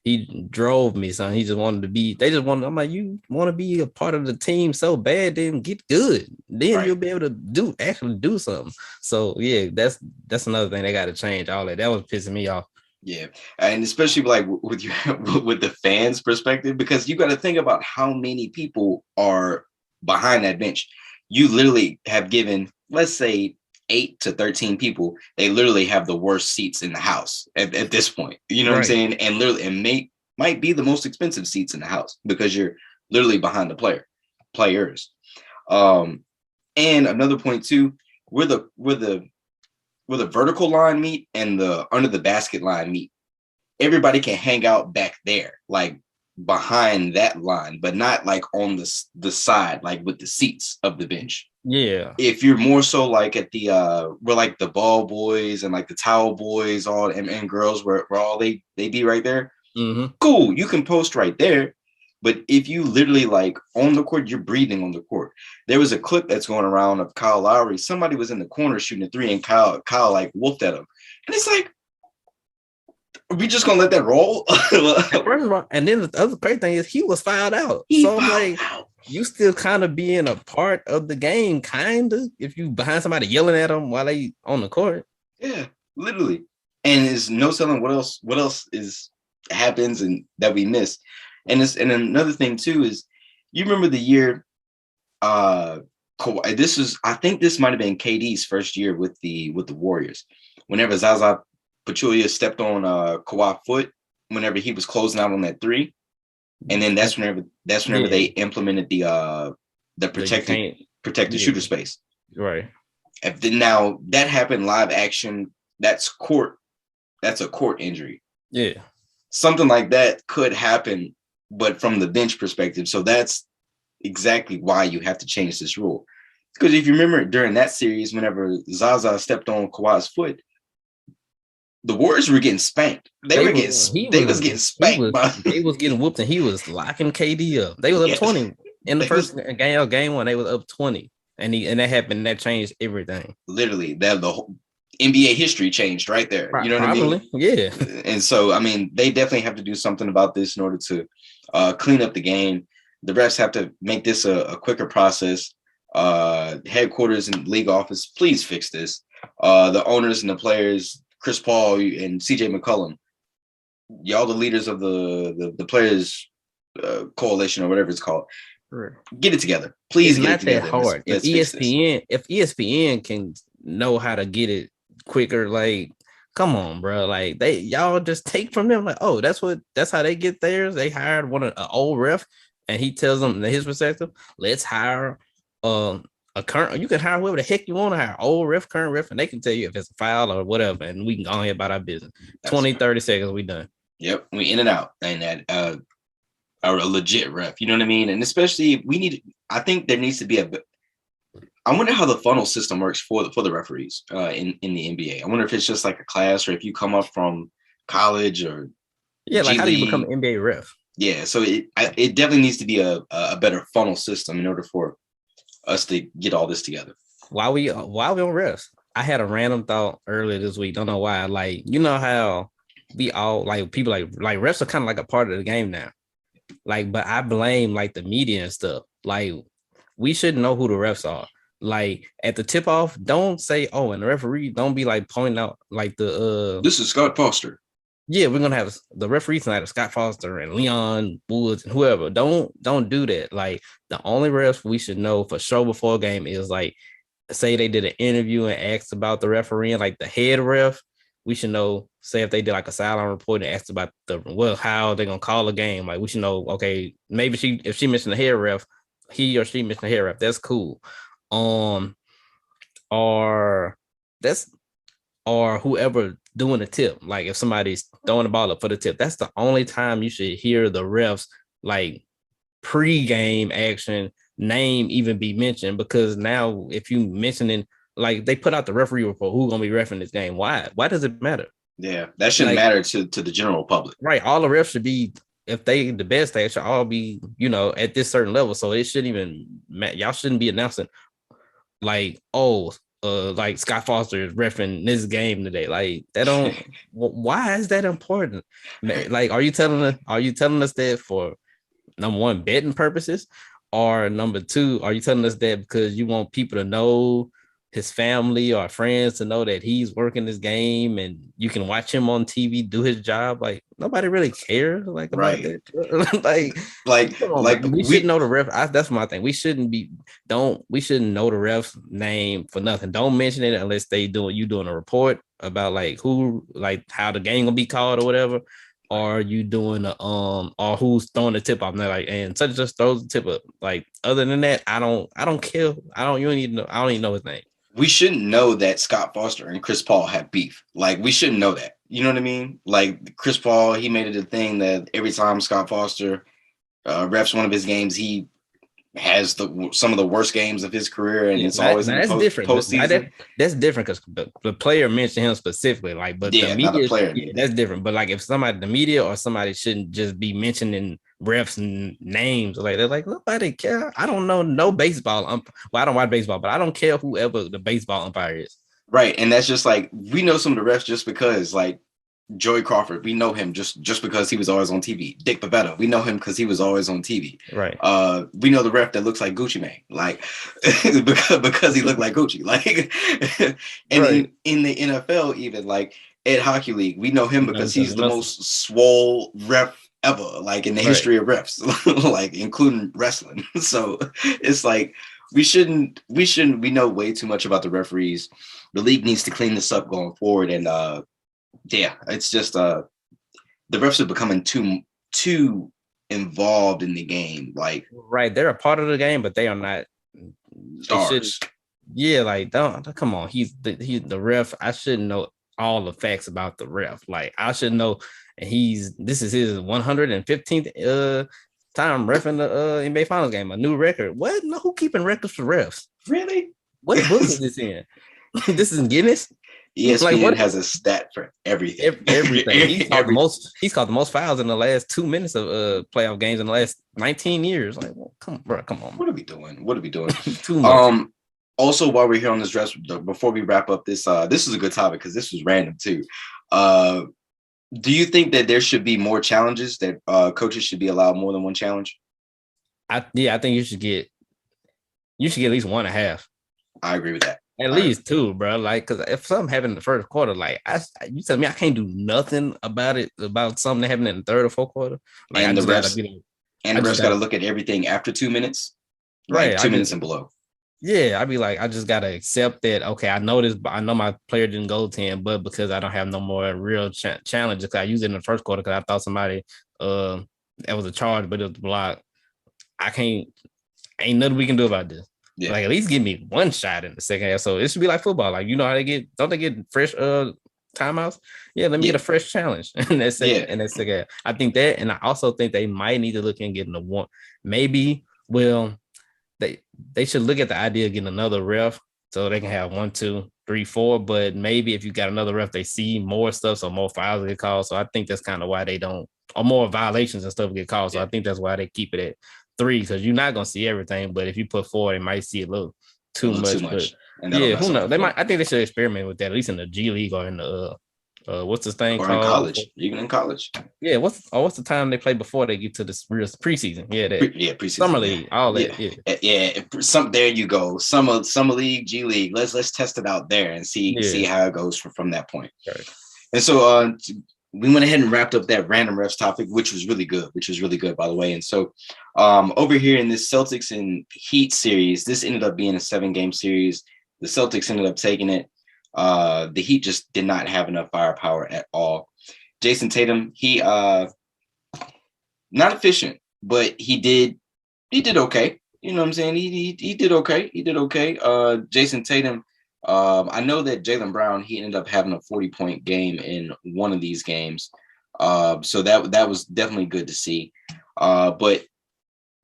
He drove me, son. He just wanted to be. They just wanted. I'm like, you want to be a part of the team so bad, then get good. Then you'll be able to actually do something. So yeah, that's another thing they got to change. All that was pissing me off. Yeah, and especially like with the fans' perspective, because you got to think about how many people are behind that bench. You literally have given, let's say, 8 to 13 people. They literally have the worst seats in the house at this point. You know what I'm saying? And literally, and might be the most expensive seats in the house because you're literally behind the players. And another point too, where the vertical line meet and the under the basket line meet, everybody can hang out back there. Like, behind that line, but not like on the side, like with the seats of the bench. Yeah. If you're more so like at the where like the ball boys and like the towel boys all and girls where all they be right there, cool, you can post right there. But if you literally like on the court, you're breathing on the court. There was a clip that's going around of Kyle Lowry. Somebody was in the corner shooting a three, and Kyle like whooped at him. And it's like, are we just gonna let that roll? First of all, and then the other great thing is he was fouled out. So I'm like, you still kind of being a part of the game, kind of, if you behind somebody yelling at them while they on the court. Yeah, literally. And there's no telling what else is happens and that we miss. And another thing too is, you remember the year Kawhi, I think this might have been KD's first year with the Warriors. Whenever Zaza Pachulia stepped on Kawhi's foot, whenever he was closing out on that three, and then that's whenever they implemented the protected shooter space. Right. Now that happened live action. That's a court injury. Yeah. Something like that could happen, but from the bench perspective. So that's exactly why you have to change this rule. Because if you remember during that series, whenever Zaza stepped on Kawhi's foot, the Warriors were getting spanked. They was getting spanked. They was getting whooped, and he was locking KD up. They was up 20 in the first game one. They was up 20, and that happened. That changed everything. Literally, the whole NBA history changed right there. You know what I mean? Yeah. And so, I mean, they definitely have to do something about this in order to clean up the game. The refs have to make this a quicker process. Headquarters and league office, please fix this. The owners and the players, Chris Paul and CJ McCollum, y'all the leaders of the players coalition or whatever it's called. Right. Get it together. Please it's get it together. Not that hard. If ESPN can know how to get it quicker, like, come on, bro. Like, y'all just take from them. Like, oh, that's how they get theirs. They hired an old ref, and he tells them his perspective. Let's hire a current. You can hire whoever the heck you want to hire, old ref, current ref, and they can tell you if it's a foul or whatever, and we can go ahead about our business. 30 seconds, we done. Yep, we in and out, and that a legit ref. You know what I mean? And especially I think there needs to be I wonder how the funnel system works for the referees in the NBA. I wonder if it's just like a class, or if you come up from college or like how do you become an NBA ref? Yeah, so it definitely needs to be a better funnel system in order for us to get all this together. While we on refs, I had a random thought earlier this week. Don't know why. Like, you know how we all like people like refs are kind of like a part of the game now. Like, but I blame like the media and stuff. Like, we should know who the refs are. Like, at the tip off, don't say, oh, and the referee, don't be like pointing out like this is Scott Foster. Yeah, we're gonna have the referee tonight of Scott Foster and Leon Woods and whoever. Don't do that. Like, the only refs we should know for sure before a game is like, say they did an interview and asked about the referee, like the head ref. We should know. Say if they did like a sideline report and asked about how they're gonna call a game. Like, we should know. Okay, maybe if she mentioned the head ref, he or she mentioned the head ref. That's cool. Or whoever doing the tip, like if somebody's throwing the ball up for the tip, that's the only time you should hear the refs like pre-game action name even be mentioned. Because now if you mentioning, like, they put out the referee report, who's gonna be reffing this game, why does it matter? Yeah, that shouldn't matter to the general public, right? All the refs should be, if they the best, they should all be, at this certain level. So it shouldn't even y'all shouldn't be announcing like, oh, like Scott Foster is reffing this game today. Like, that don't. Why is that important? Like, are you telling us that for number one, betting purposes, or number two, are you telling us that because you want people to know, his family or friends to know that he's working this game and you can watch him on TV do his job? Like, nobody really cares like about that. like we should know the ref. That's my thing. We shouldn't know the ref's name for nothing. Don't mention it unless you doing a report about like who, like how the game gonna be called or whatever. Or you doing or who's throwing the tip off? And they're like, and such just throws the tip up. Like, other than that, I don't care. You don't even know. I don't even know his name. We shouldn't know that Scott Foster and Chris Paul have beef. Like, we shouldn't know that. You know what I mean? Like Chris Paul, he made it a thing that every time Scott Foster refs one of his games, he has some of the worst games of his career, and Yeah, it's always in the that's different. postseason. That's different because the player mentioned him specifically. Like, but the Yeah, not a media, player. yeah, that's different. But like, if somebody, the media or somebody shouldn't just be mentioning refs and names, like they're like nobody care. I don't know no baseball. Well, I don't watch baseball, but I don't care whoever the baseball umpire is. Right, and that's just like we know some of the refs just because, like Joey Crawford, we know him just because he was always on TV. Dick Bavetta, we know him because he was always on TV. Right. We know the ref that looks like Gucci Mane, like because he looked like Gucci. Like, and Right. in the NFL, even like Ed Hockey League, we know him You know, because because he's the most swole ref ever, like in the right. history of refs, like including wrestling. So it's like we know way too much about the referees. The league needs to clean this up going forward, and yeah, it's just the refs are becoming too involved in the game, like Right. They're a part of the game, but they are not. They should. stars. Yeah, like don't come on. He's the ref. I shouldn't know all the facts about the ref. Like I should know. And this is his 115th time refing the NBA Finals game, a new record. What? No, who keeping records for refs? Really? What book is this in? This is Guinness. Like ESPN what? has a stat for everything. Everything. He's caught the most fouls in the last 2 minutes of playoff games in the last 19 years. Like, well, come on. What are we doing? What are we doing? Too much. Also, while we're here on this dress, before we wrap up this is a good topic because this was random too. Do you think that there should be more challenges, that coaches should be allowed more than one challenge? I think you should get at least 1.5. I agree with that. At least 2, bro. Like, because if something happened in the first quarter, like you tell me I can't do nothing about it, about something that happened in the third or fourth quarter. Like, And I the just gotta refs, be like, and the refs got to look at everything after 2 minutes, like right. 2 minutes and below. Yeah, I'd be like, I just gotta accept that. Okay, I know this, but I know my player didn't go 10, but because I don't have no more real challenges, because I used it in the first quarter because I thought somebody that was a charge, but it was blocked. I can't. Ain't nothing we can do about this. Yeah. Like at least give me one shot in the second half. So it should be like football. Like you know how don't they get fresh timeouts? Yeah, let me get a fresh challenge. And that's second half. I think that, and I also think they might need to look and getting a one. Maybe they should look at the idea of getting another ref so they can have 1, 2, 3, 4. But maybe if you got another ref, they see more stuff, so more fouls get called. So I think that's kind of why they don't, or more violations and stuff get called. So I think that's why they keep it at 3, because you're not gonna see everything. But if you put 4, they might see a little too much. But yeah, who knows? They might. I think they should experiment with that, at least in the G League or in the what's this thing or called? In college, even in college. Yeah, what's the time they play before they get to this real preseason? Yeah, preseason, summer league, all that. Yeah. Some there you go. Summer league, G League. Let's test it out there and see how it goes from that point. Right. And so we went ahead and wrapped up that random refs topic, which was really good, by the way. And so over here in this Celtics and Heat series, this ended up being a 7-game series. The Celtics ended up taking it. The Heat just did not have enough firepower at all. Jason Tatum, he not efficient, but he did okay. You know what I'm saying? He did okay. Jason Tatum, I know that Jaylen Brown, he ended up having a 40-point game in one of these games. So that was definitely good to see. But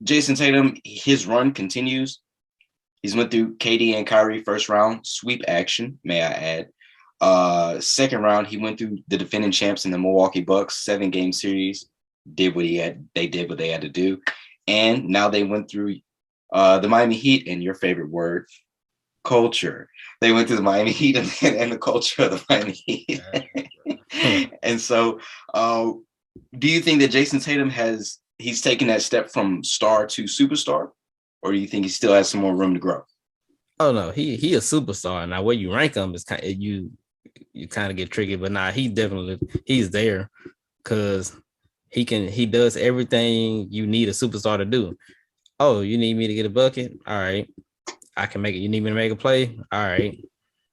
Jason Tatum, his run continues. He's went through KD and Kyrie first round sweep action, may I add. Second round, he went through the defending champs in the Milwaukee Bucks 7-game series. They did what they had to do, and now they went through the Miami Heat, and your favorite word, culture. They went through the Miami Heat and the culture of the Miami Heat. And so, do you think that Jason Tatum he's taken that step from star to superstar? Or do you think he still has some more room to grow? Oh no, he a superstar. Now where you rank him is kind of, you kind of get tricky, but he's there because he does everything you need a superstar to do. Oh, you need me to get a bucket? All right, I can make it. You need me to make a play? All right.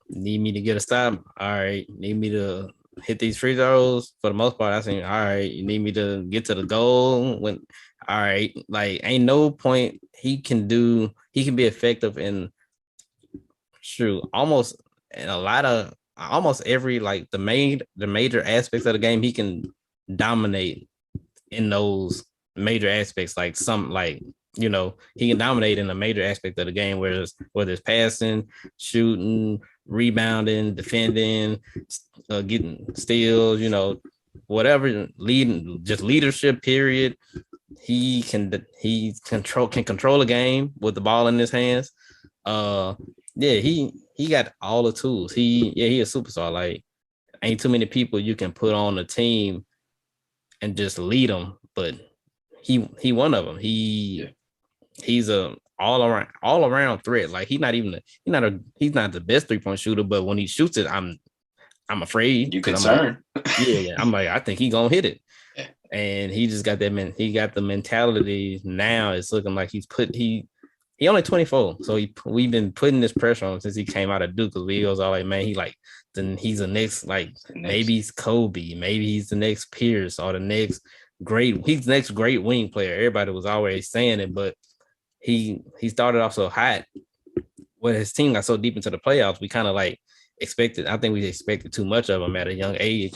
You need me to get a stop? All right. You need me to hit these free throws? For the most part, I think, all right. You need me to get to the goal when. All right, like ain't no point he can be effective in almost in a lot of almost every like the major aspects of the game, he can dominate in those major aspects. Like he can dominate in a major aspect of the game, whether it's passing, shooting, rebounding, defending, getting steals, whatever, leading, just leadership. Period. He can control a game with the ball in his hands. Yeah, he got all the tools. He a superstar. Like, ain't too many people you can put on a team and just lead them, but he one of them. He's a all around threat. Like, he's not the best 3-point shooter, but when he shoots it, I'm afraid. You concerned? Yeah. I'm like, I think he gonna hit it. Yeah. And he just got he got the mentality. Now it's looking like he only 24, so we've been putting this pressure on him since he came out of Duke. Because we was all like, man, he's the next, like, maybe he's Kobe, maybe he's the next Pierce, or he's the next great wing player. Everybody was always saying it, but he started off so hot. When his team got so deep into the playoffs, we kind of like expected. I think we expected too much of him at a young age,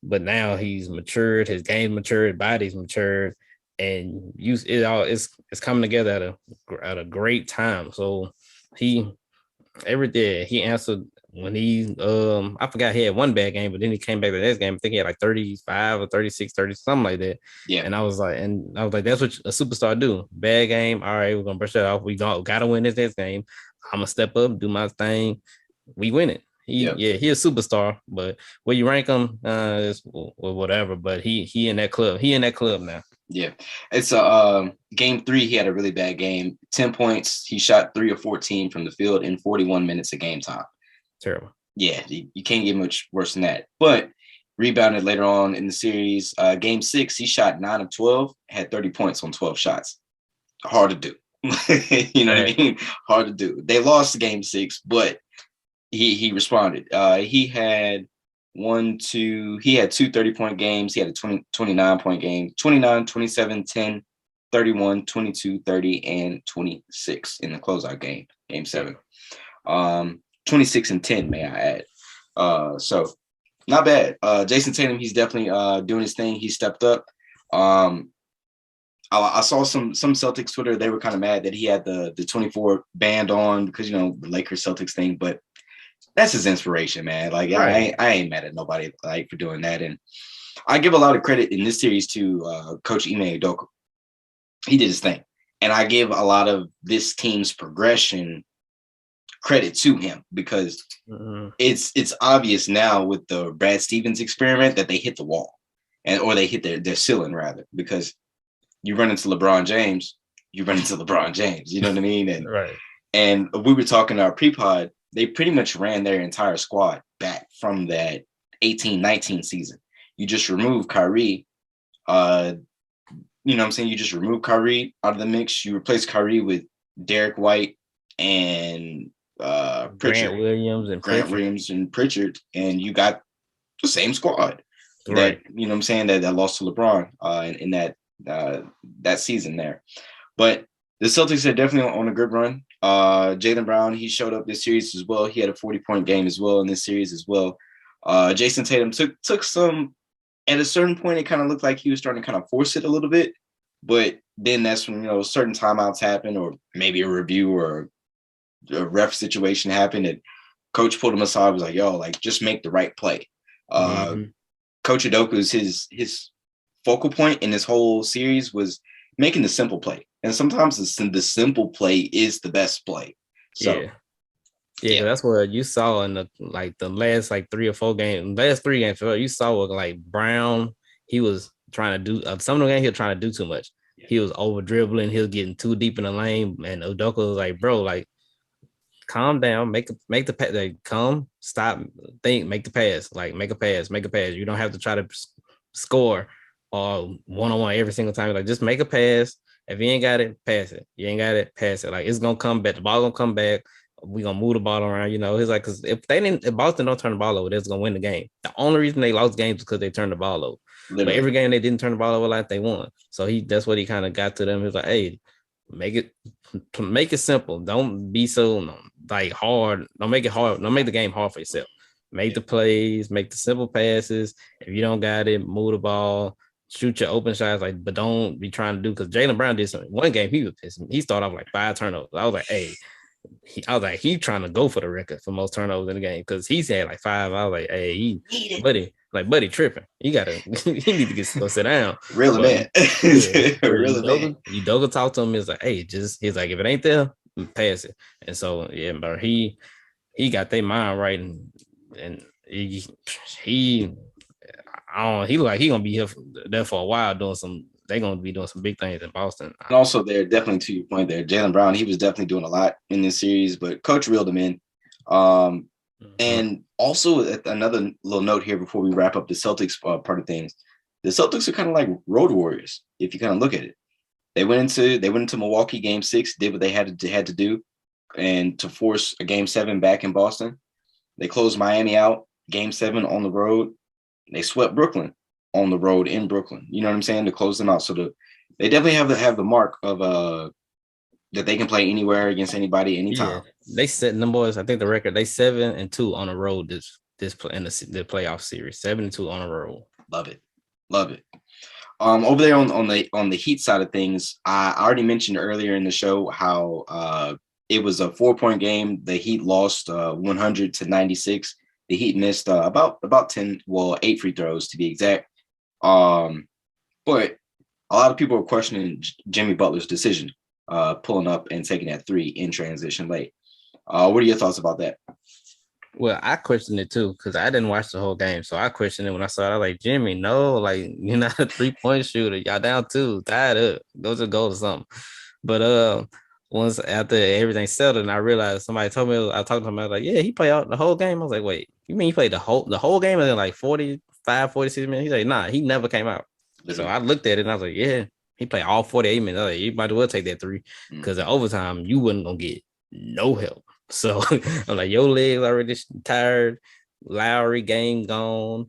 but now he's matured. His game matured, body's matured. And it's coming together at a great time. So he answered when I forgot, he had one bad game, but then he came back to the next game. I think he had like 35 or 36, 30, something like that. Yeah. And I was like, that's what a superstar do. Bad game. All right, we're gonna brush that off. We gotta win this next game. I'm gonna step up, do my thing. We win it. He's a superstar, but where you rank him is whatever. But he in that club. He in that club now. Yeah, it's game 3. He had a really bad game. 10 points. He shot 3 of 14 from the field in 41 minutes of game time. Terrible. Yeah, you can't get much worse than that. But rebounded later on in the series. Game 6, he shot 9 of 12, had 30 points on 12 shots. Hard to do. You know what I mean? Hard to do. They lost game 6, but he responded. He had 2 30-point games. He had a 29-point game, 29, 27, 10, 31, 22, 30, and 26 in the closeout game 7. 26 and 10, may I add. So not bad. Jason Tatum, he's definitely doing his thing. He stepped up. I saw some Celtics Twitter. They were kind of mad that he had the 24 band on because, the Lakers Celtics thing, but that's his inspiration, man. Like, right. I ain't mad at nobody for doing that. And I give a lot of credit in this series to Coach Ime Udoka. He did his thing. And I give a lot of this team's progression credit to him because it's obvious now with the Brad Stevens experiment that they hit the wall or they hit their ceiling rather, because you run into LeBron James, you know what I mean? And right. And we were talking to our pre-pod, they pretty much ran their entire squad back from that 18-19 season. You just remove Kyrie, you know what I'm saying? You just remove Kyrie out of the mix. You replace Kyrie with Derek White and Pritchard. Grant Williams and Pritchard, and you got the same squad. Right. That, you know what I'm saying, that lost to LeBron in that season there. But the Celtics are definitely on a good run. Jaylen Brown, he showed up this series as well. He had a 40-point game as well in this series as well. Jason Tatum took some, at a certain point, it kind of looked like he was starting to kind of force it a little bit. But then that's when, certain timeouts happen, or maybe a review or a ref situation happened, and coach pulled him aside, was like, yo, like, just make the right play. Coach Udoka's his focal point in this whole series was making the simple play. And sometimes the simple play is the best play. So yeah, that's what you saw in the last 3 or 4 games. Last 3 games, you saw what Brown, he was trying to do some of the games, he was trying to do too much. He was over dribbling, he was getting too deep in the lane, and Udoka was like, bro, calm down, make the pass, come, stop, think, make the pass, make a pass. You don't have to try to score or one-on-one every single time. Just make a pass. If you ain't got it, pass it. You ain't got it, pass it. It's gonna come back. The ball gonna come back. We gonna move the ball around. It's because if Boston don't turn the ball over, they're gonna win the game. The only reason they lost games is because they turned the ball over. Literally. But every game they didn't turn the ball over, they won. So that's what he kind of got to them. He was like, hey, make it simple. Don't be so hard. Don't make it hard. Don't make the game hard for yourself. make the plays, make the simple passes. If you don't got it, move the ball, shoot your open shots, like, but don't be trying to do because Jaylen Brown did something. One game he was pissing. He started off like 5 turnovers. I was like, hey, he trying to go for the record for most turnovers in the game because he's had like 5. I was like, hey, buddy tripping. You gotta he need to go sit down. Real man. Real man. Udoka talked to him, is like, hey, he's like, if it ain't there, pass it. And so yeah, but he got their mind right, and he I don't he like he gonna be there for a while doing some. They're going to be doing some big things in Boston. And also, they're definitely, to your point there, Jaylen Brown, he was definitely doing a lot in this series, but Coach reeled him in. And also, another little note here before we wrap up the Celtics part of things, the Celtics are kind of like road warriors, if you kind of look at it. They went into Milwaukee Game 6, did what they had to do, and to force a Game 7 back in Boston. They closed Miami out, Game 7 on the road. They swept Brooklyn on the road in Brooklyn, you know what I'm saying, to close them out. So they definitely have the mark of that they can play anywhere against anybody anytime. Yeah. They set them boys. I think the record they 7-2 on the road this play in the playoff series. 7-2 on the road. Love it. Over there on the Heat side of things, I already mentioned earlier in the show how it was a 4-point game. The Heat lost 100-96. The Heat missed about 8 free throws to be exact. But a lot of people are questioning Jimmy Butler's decision, pulling up and taking that 3 in transition late. What are your thoughts about that? Well, I questioned it too because I didn't watch the whole game, so I questioned it when I saw it. I was like, Jimmy, no, like you're not a 3-point shooter. Y'all down 2, tied up. Go to goal or something. But once after everything settled, and I realized somebody told me, I talked to him, I was like, yeah, he played out the whole game. I was like, wait, you mean he played the whole game in like 46 minutes? He's like, nah, he never came out. So I looked at it and I was like, yeah, he played all 48 minutes. I was like, you might as well take that 3 because in overtime, you wasn't going to get no help. So I'm like, your legs already tired. Lowry game gone.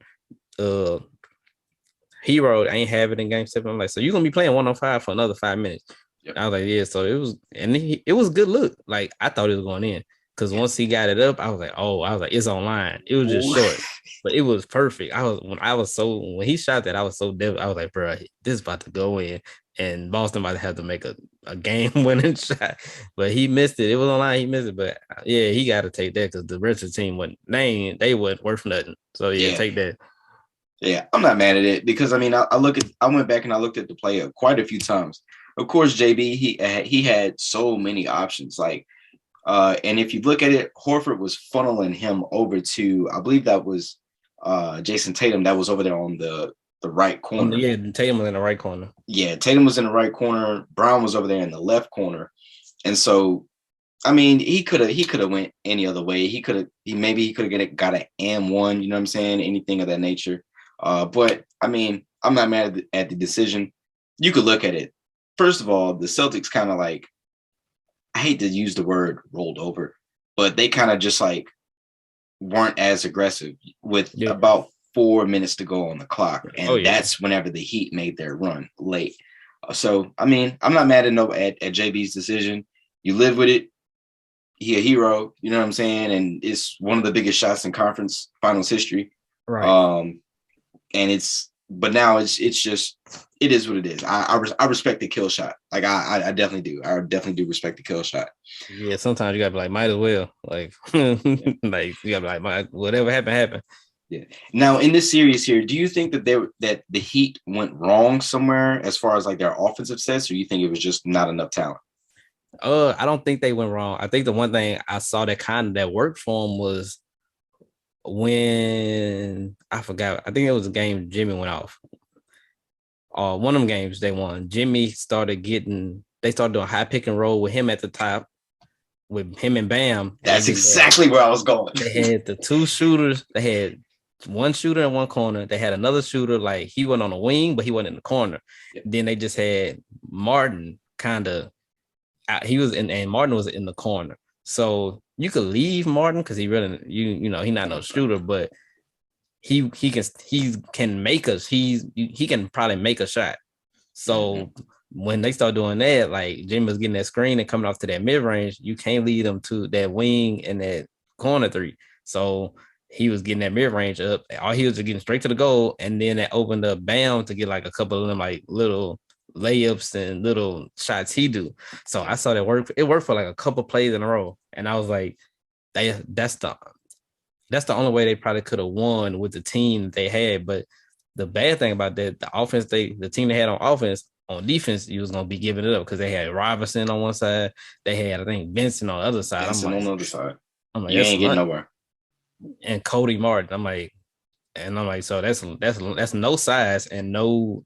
Hero ain't have it in game 7. I'm like, so you're going to be playing 105 for another 5 minutes. Yep. I was like, yeah. So it was, and it was a good look. Like I thought it was going in. Because once he got it up, I was like, it's online. It was just short, but it was perfect. When he shot that, I was so devastated. I was like, bro, this is about to go in, and Boston about to have to make a game-winning shot. But he missed it. It was online. He missed it. But yeah, he got to take that because the rest of the team they weren't worth nothing. So yeah, take that. Yeah, I'm not mad at it because I mean, I went back and I looked at the play quite a few times. Of course, JB he had so many options like. And if you look at it, Horford was funneling him over to, I believe that was Jason Tatum that was over there on the right corner. Yeah, Tatum was in the right corner. Yeah, Tatum was in the right corner. Brown was over there in the left corner. And so, I mean, he could have went any other way. He could have got an M1, you know what I'm saying? Anything of that nature. But I mean, I'm not mad at the decision. You could look at it. First of all, the Celtics kind of like, I hate to use the word rolled over, but they kind of just like weren't as aggressive with about 4 minutes to go on the clock. And that's whenever the Heat made their run late. So, I mean, I'm not mad at JB's decision. You live with it. He a hero, you know what I'm saying? And it's one of the biggest shots in conference finals history. Right. But now it's just, it is what it is. I respect the kill shot. Like I definitely do. I definitely do respect the kill shot. Yeah, sometimes you gotta be like, might as well. Like, like you gotta be like, whatever happened. Yeah. Now in this series here, do you think that the Heat went wrong somewhere as far as like their offensive sets, or you think it was just not enough talent? I don't think they went wrong. I think the one thing I saw that worked for them was when I forgot. I think it was a game Jimmy went off. One of them games they won. Jimmy started doing high pick and roll with him at the top, with him and Bam. That's exactly where I was going. They had the 2 shooters. They had one shooter in one corner. They had another shooter, like he went on the wing, but he wasn't in the corner. Yep. Then they just had Martin kind of out. He was and Martin was in the corner. So you could leave Martin because he really, he's not no shooter, but he can make us. He can probably make a shot. So when they start doing that, like Jimmy was getting that screen and coming off to that mid range, you can't lead them to that wing and that corner 3. So he was getting that mid range up. All he was just getting straight to the goal, and then that opened up Bam to get like a couple of them like little layups and little shots he do. So I saw that work. It worked for like a couple plays in a row, and I was like, that's the only way they probably could have won with the team that they had. But the bad thing about that, the team they had on offense, on defense, you was gonna be giving it up because they had Robinson on one side, they had I think Vincent on the other side. Vincent on the other side. I'm like, you ain't getting nowhere. And Cody Martin, I'm like, so that's no size and no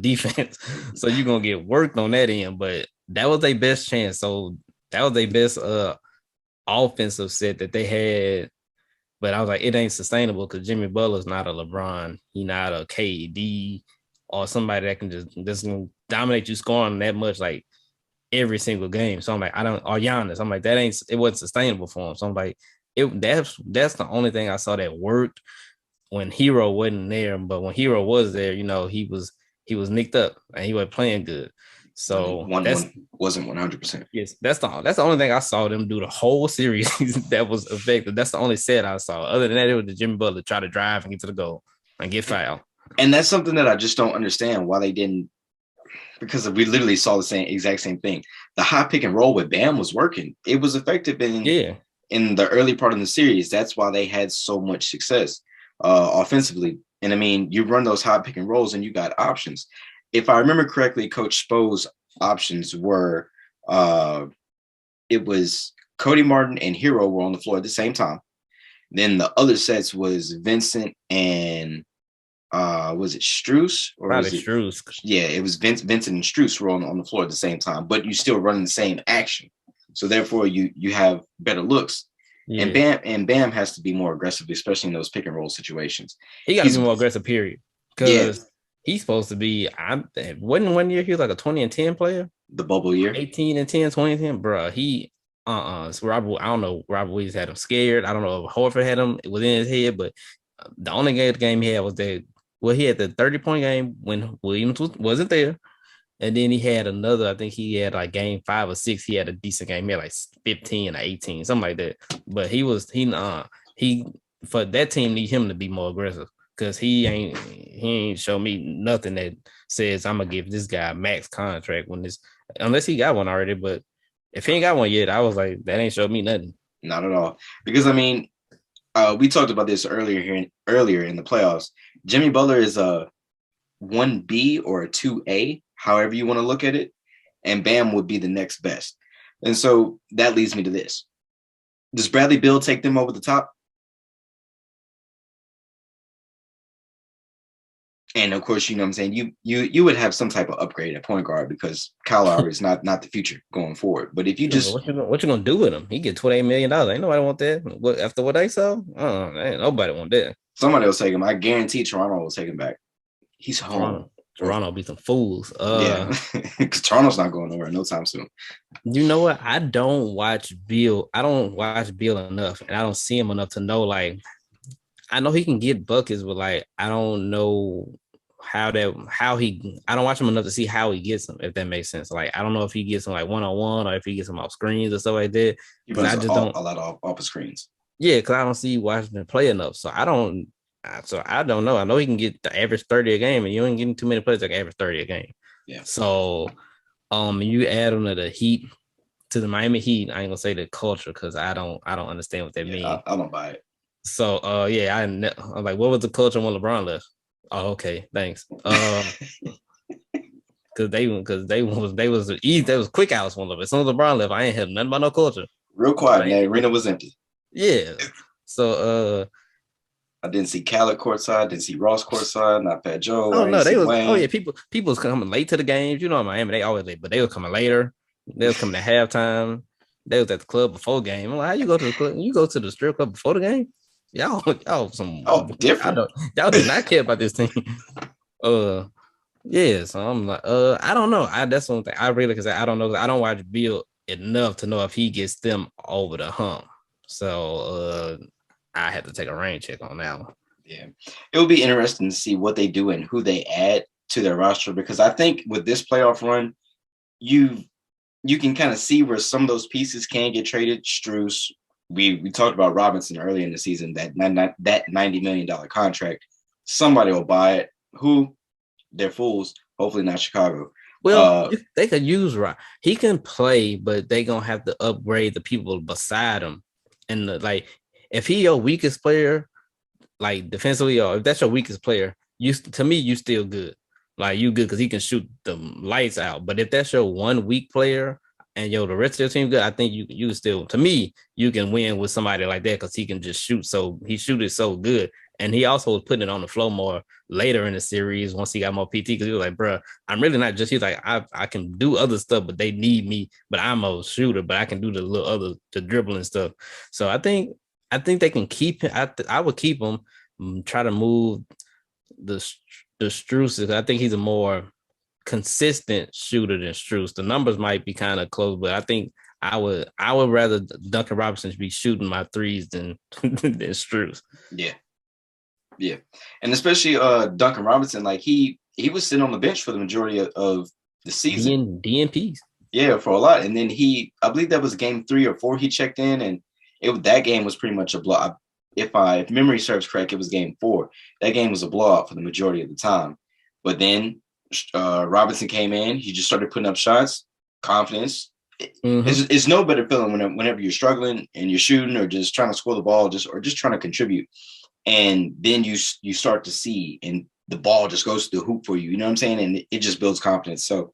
defense. So you're gonna get worked on that end. But that was their best chance. So that was their best offensive set that they had. But I was like, it ain't sustainable because Jimmy Butler's not a LeBron. He not a KD or somebody that can just dominate you scoring that much like every single game. So I'm like, or Giannis. I'm like, it wasn't sustainable for him. So I'm like, that's the only thing I saw that worked when Hero wasn't there. But when Hero was there, he was nicked up and he wasn't playing good. So that wasn't 100%. Yes, that's the only thing I saw them do the whole series that was effective. That's the only set I saw. Other than that, it was the Jimmy Butler try to drive and get to the goal and get fouled. And that's something that I just don't understand why they didn't, because we literally saw the exact same thing. The high pick and roll with Bam was working. It was effective in the early part of the series. That's why they had so much success offensively. And I mean, you run those high pick and rolls and you got options. If I remember correctly, Coach Spo's options were it was Cody Martin and Hero were on the floor at the same time. Then the other sets was Vincent and was it Strus? Or probably was it Strus? Yeah, it was Vincent and Strus were on the floor at the same time, but you still running the same action. So therefore you have better looks. Yeah. And Bam has to be more aggressive, especially in those pick and roll situations. He got to be more aggressive, period. Because he's supposed to be, wasn't 1 year he was like a 20 and 10 player? The bubble year. 18 and 10, 20 and 10. Bro, so Robert, I don't know, Robert Williams had him scared. I don't know if Horford had him within his head, but the only game he had was that, he had the 30-point game when Williams wasn't there. And then he had another, I think he had like game 5 or 6. He had a decent game. He had like 15 or 18, something like that. But he for that team need him to be more aggressive. Because he ain't show me nothing that says I'm gonna give this guy a max contract unless he got one already. But if he ain't got one yet, I was like, that ain't showed me nothing. Not at all. Because I mean, we talked about this earlier in the playoffs. Jimmy Butler is a 1B or a 2A, however you want to look at it, and Bam would be the next best. And so that leads me to this: does Bradley Beal take them over the top? And of course, you know what I'm saying, you would have some type of upgrade at point guard because Kyle Lowry is not the future going forward. But if you just what you gonna do with him? He get $28 million. Ain't nobody want that. After what they saw, ain't nobody want that. Somebody will take him. I guarantee Toronto will take him back. He's home. Toronto be some fools. Because Toronto's not going nowhere no time soon. You know what? I don't watch Beal. I don't watch Beal enough, and I don't see him enough to know. Like, I know he can get buckets, but like, I don't know I don't watch him enough to see how he gets them, if that makes sense. Like, I don't know if he gets them like one-on-one or if he gets them off screens or stuff like that. But I just don't a lot off of screens. Yeah, because I don't see Washington play enough. So I don't know. I know he can get the average 30 a game, and you ain't getting too many players that can average 30 a game. Yeah. So you add him to the Heat, to the Miami Heat. I ain't gonna say the culture because I don't understand what that means. I don't buy it. So I'm like, what was the culture when LeBron left? Oh, okay, thanks. Because they was quick outs one of it. As soon as LeBron left, I ain't had nothing about no culture. Real quiet, man. Arena was empty. Yeah. So I didn't see Khaled courtside, didn't see Ross courtside, not Fat Joe. Oh no, they was Wayne. Oh yeah, people was coming late to the games. You know, in Miami, they always late, but they was coming later. They was coming at halftime. They was at the club before game. I'm like, how you go to the club? You go to the strip club before the game? Y'all some different. Y'all did not care about this team. Yeah, so I'm like, I don't know. That's one thing I really because I don't know. I don't watch Bill enough to know if he gets them over the hump. So I had to take a rain check on that one. Yeah, it will be interesting to see what they do and who they add to their roster, because I think with this playoff run, you can kind of see where some of those pieces can get traded. Strus, we talked about Robinson earlier in the season, that $90 million contract. Somebody will buy it. Who? They're fools. Hopefully not Chicago. Well, they could use Rob. He can play, but they gonna have to upgrade the people beside him. And like, if he your weakest player, like defensively, or if that's your weakest player, you still good. Like you good because he can shoot the lights out. But if that's your one weak player and the rest of your team good, I think you still, to me, you can win with somebody like that because he can just shoot. So he shoot it so good. And he also was putting it on the floor more later in the series once he got more PT because he was like, bro, I'm really not just, he's like, I can do other stuff, but they need me, but I'm a shooter, but I can do the dribbling stuff. So I think they can keep him. I would keep him, try to move the Strus. I think he's a more consistent shooter than Strus. The numbers might be kind of close, but I think I would rather Duncan Robinson be shooting my threes than Strus. Yeah, and especially Duncan Robinson, like he was sitting on the bench for the majority of the season. DNPs. Yeah, for a lot, and then I believe that was game 3 or 4 he checked in, and that game was pretty much a blowout. If memory serves correct, it was game 4. That game was a blowout for the majority of the time. But then Robinson came in. He just started putting up shots, confidence. Mm-hmm. It's no better feeling whenever you're struggling and you're shooting or just trying to score the ball, or just trying to contribute. And then you start to see, and the ball just goes to the hoop for you. You know what I'm saying? And it just builds confidence. So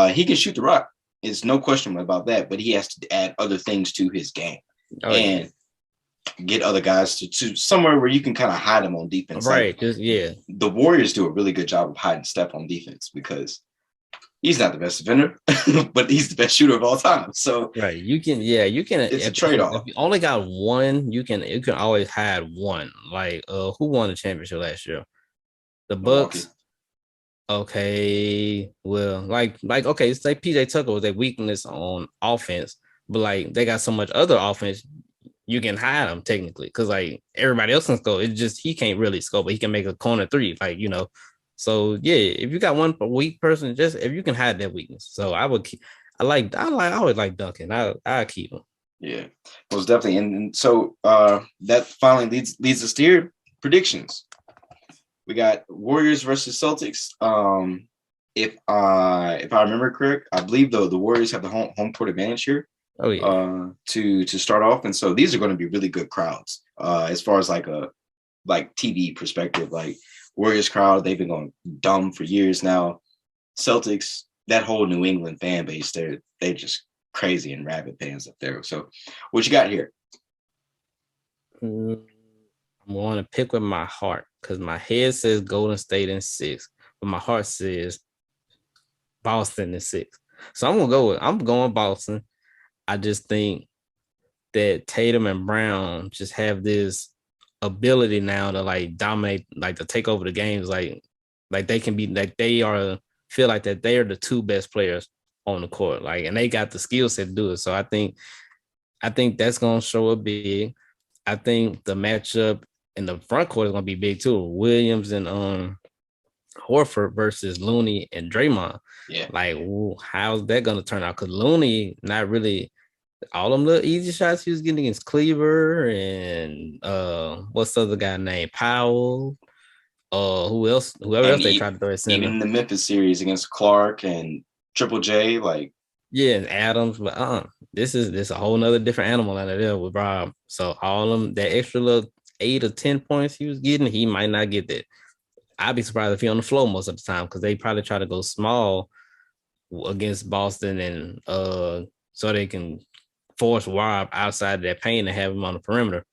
he can shoot the rock. It's no question about that. But he has to add other things to his game and get other guys to somewhere where you can kind of hide them on defense. Right. Like, the Warriors do a really good job of hiding Steph on defense because he's not the best defender, but he's the best shooter of all time. So you can. It's a trade-off. If you only got one, you can always hide one. Like who won the championship last year? The Bucks. Okay, well, like okay, it's like PJ Tucker was their weakness on offense, but like they got so much other offense, you can hide them technically because like everybody else can score. It's just he can't really score, but he can make a corner 3, like So yeah, if you got one weak person, just if you can hide that weakness. So I would keep. I always like Duncan. I keep him. Yeah, most definitely. And so that finally leads us to your predictions. We got Warriors versus Celtics. If I remember correct, I believe the Warriors have the home court advantage here. Oh yeah. To start off, and so these are going to be really good crowds. As far as like TV perspective, like Warriors crowd, they've been going dumb for years now. Celtics, that whole New England fan base, they're just crazy and rabid fans up there. So, what you got here? I'm going to pick with my heart because my head says Golden State in 6, but my heart says Boston in 6. So I'm going Boston. I just think that Tatum and Brown just have this ability now to like dominate, like to take over the games, like they can be like feel like that they are the 2 best players on the court, like, and they got the skill set to do it. So I think that's gonna show up big. I think the matchup in the front court is gonna be big too. Williams and Horford versus Looney and Draymond. Yeah, like how's that gonna turn out? Because Looney not really. All them little easy shots he was getting against Cleaver and what's the other guy named Powell? Whoever else they tried to throw at center. Even the Memphis series against Clark and Triple J, like and Adams, but this is a whole nother different animal out of there with Rob. So all them that extra little 8 or 10 points he was getting, he might not get that. I'd be surprised if he on the floor most of the time because they probably try to go small against Boston and so they can force Rob outside of that paint and have him on the perimeter.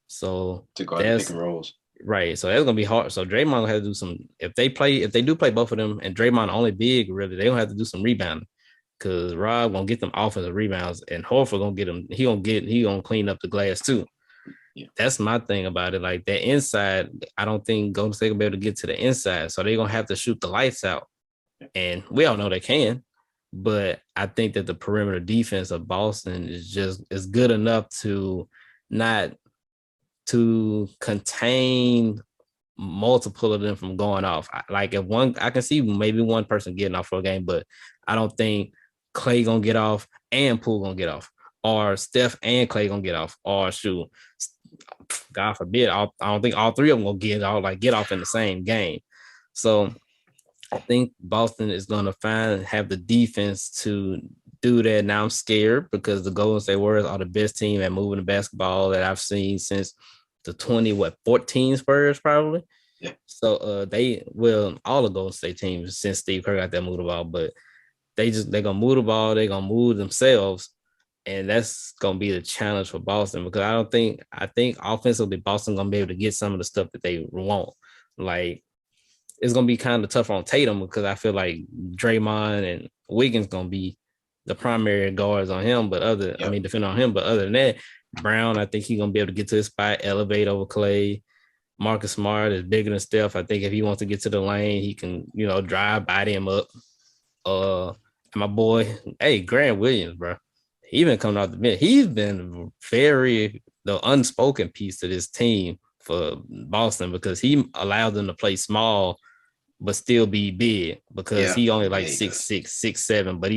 So to go ahead and pick and rolls. Right. So that's gonna be hard. So Draymond will have to do some if they do play both of them and Draymond only big, really, they don't have to do some rebounding. Cause Rob gonna get them offensive rebounds and Horford gonna get them, he gonna clean up the glass too. Yeah. That's my thing about it. Like that inside, I don't think Golden State will be able to get to the inside. So they're gonna have to shoot the lights out. And we all know they can. But I think that the perimeter defense of Boston is good enough to not to contain multiple of them from going off. Like if I can see maybe one person getting off for a game, but I don't think Clay gonna get off and Poole gonna get off. or Steph and Clay gonna get off, or shoot, God forbid, I don't think all three of them gonna get off in the same game. So I think Boston is gonna have the defense to do that. Now I'm scared because the Golden State Warriors are the best team at moving the basketball that I've seen since the 14 Spurs probably. Yeah. So all the Golden State teams since Steve Kerr got that move the ball, but they're gonna move the ball, they're gonna move themselves, and that's gonna be the challenge for Boston because I think offensively Boston gonna be able to get some of the stuff that they want. Like it's gonna be kind of tough on Tatum because I feel like Draymond and Wiggins gonna be the primary guards on him, defend on him. But other than that, Brown, I think he's gonna be able to get to his spot, elevate over Clay. Marcus Smart is bigger than Steph. I think if he wants to get to the lane, he can, drive, body him up. My boy, hey, Grant Williams, bro. He been coming out the bench. He's been the unspoken piece to this team for Boston because he allowed them to play small but still be big because he only like 6'6", 6'7", but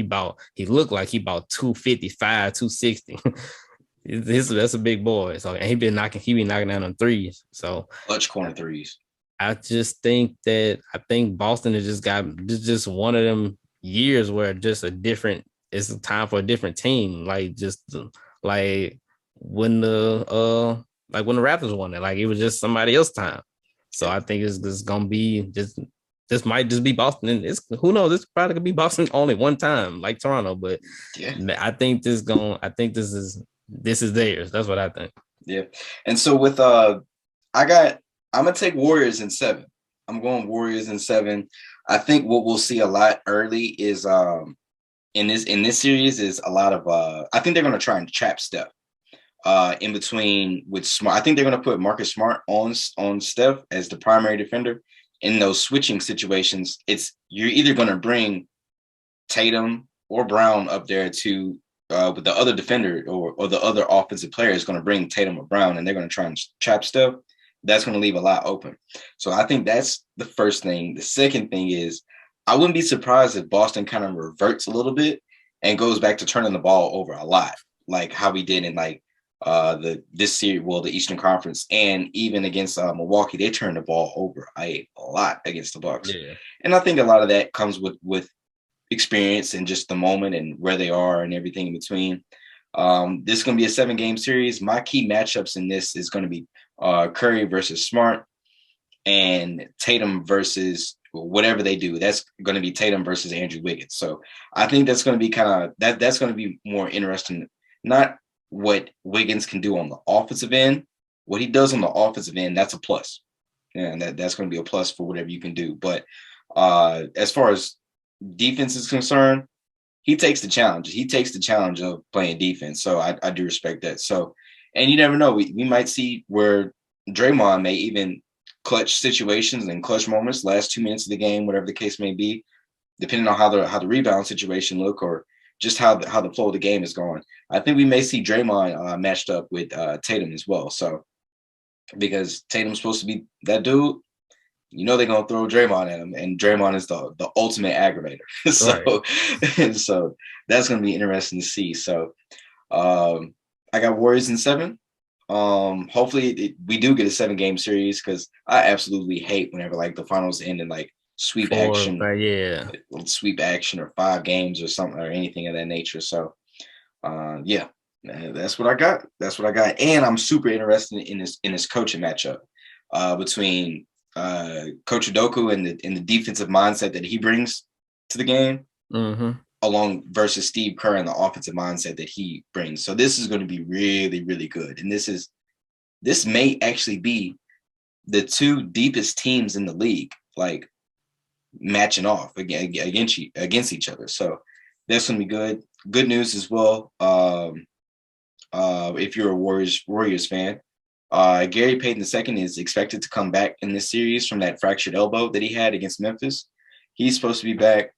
he looked like he about 255, 260. That's a big boy. So and he be knocking down on threes. So clutch corner threes. I think Boston has just one of them years where it's time for a different team. Like like when the Raptors won it, like it was just somebody else's time. So I think it's gonna be this might just be Boston. Who knows? This probably could be Boston only one time, like Toronto. But I think this is theirs. That's what I think. Yeah, and so with I'm gonna take Warriors in 7. I'm going Warriors in 7. I think what we'll see a lot early is in this series is a lot of I think they're gonna try and trap Steph in between with Smart. I think they're gonna put Marcus Smart on Steph as the primary defender. In those switching situations, you're either gonna bring Tatum or Brown up there to with the other defender or the other offensive player is going to bring Tatum or Brown, and they're going to try and trap Steph. That's going to leave a lot open. So I think that's the first thing. The second thing is I wouldn't be surprised if Boston kind of reverts a little bit and goes back to turning the ball over a lot, like how we did in this series, the Eastern Conference, and even against Milwaukee, they turned the ball over a lot against the Bucks. Yeah. And I think a lot of that comes with experience and just the moment and where they are and everything in between. This is going to be a 7-game series. My key matchups in this is going to be Curry versus Smart and Tatum versus whatever they do. That's going to be Tatum versus Andrew Wiggins. So I think that's going to be that's going to be more interesting. Not what Wiggins can do on the offensive end. What he does on the offensive end, that's a plus. And that's going to be a plus for whatever you can do. But as far as defense is concerned, he takes the challenge. He takes the challenge of playing defense. So I do respect that. So, and you never know. We might see where Draymond may even clutch situations and clutch moments, last 2 minutes of the game, whatever the case may be, depending on how the rebound situation look or just how the flow of the game is going. I think we may see Draymond matched up with Tatum as well. So because Tatum's supposed to be that dude, they're gonna throw Draymond at him, and Draymond is the ultimate aggravator. So that's gonna be interesting to see. So I got Warriors in 7. Hopefully we do get a 7-game series because I absolutely hate whenever the finals end in sweep action or 5 games or something or anything of that nature. So that's what I got. And I'm super interested in this coaching matchup between Coach Udoka and the defensive mindset that he brings to the game, along versus Steve Kerr and the offensive mindset that he brings. So this is going to be really, really good. And this may actually be the 2 deepest teams in the league, matching off against each other. So that's going to be good. Good news as well. If you're a Warriors fan, Gary Payton II is expected to come back in this series from that fractured elbow that he had against Memphis. He's supposed to be back.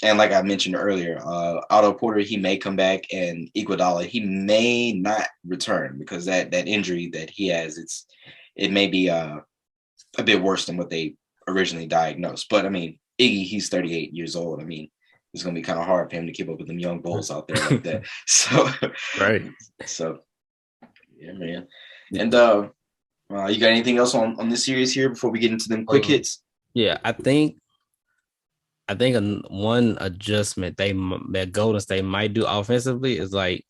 And like I mentioned earlier, Otto Porter, he may come back, and Iguodala, he may not return because that injury that he has, it may be a bit worse than what they originally diagnosed. But I mean, Iggy, he's 38 years old. I mean, it's gonna be kind of hard for him to keep up with them young bulls out there like that. So, Right. so yeah, man. And you got anything else on this series here before we get into them quick hits? Yeah, I think one adjustment that Golden State might do offensively is like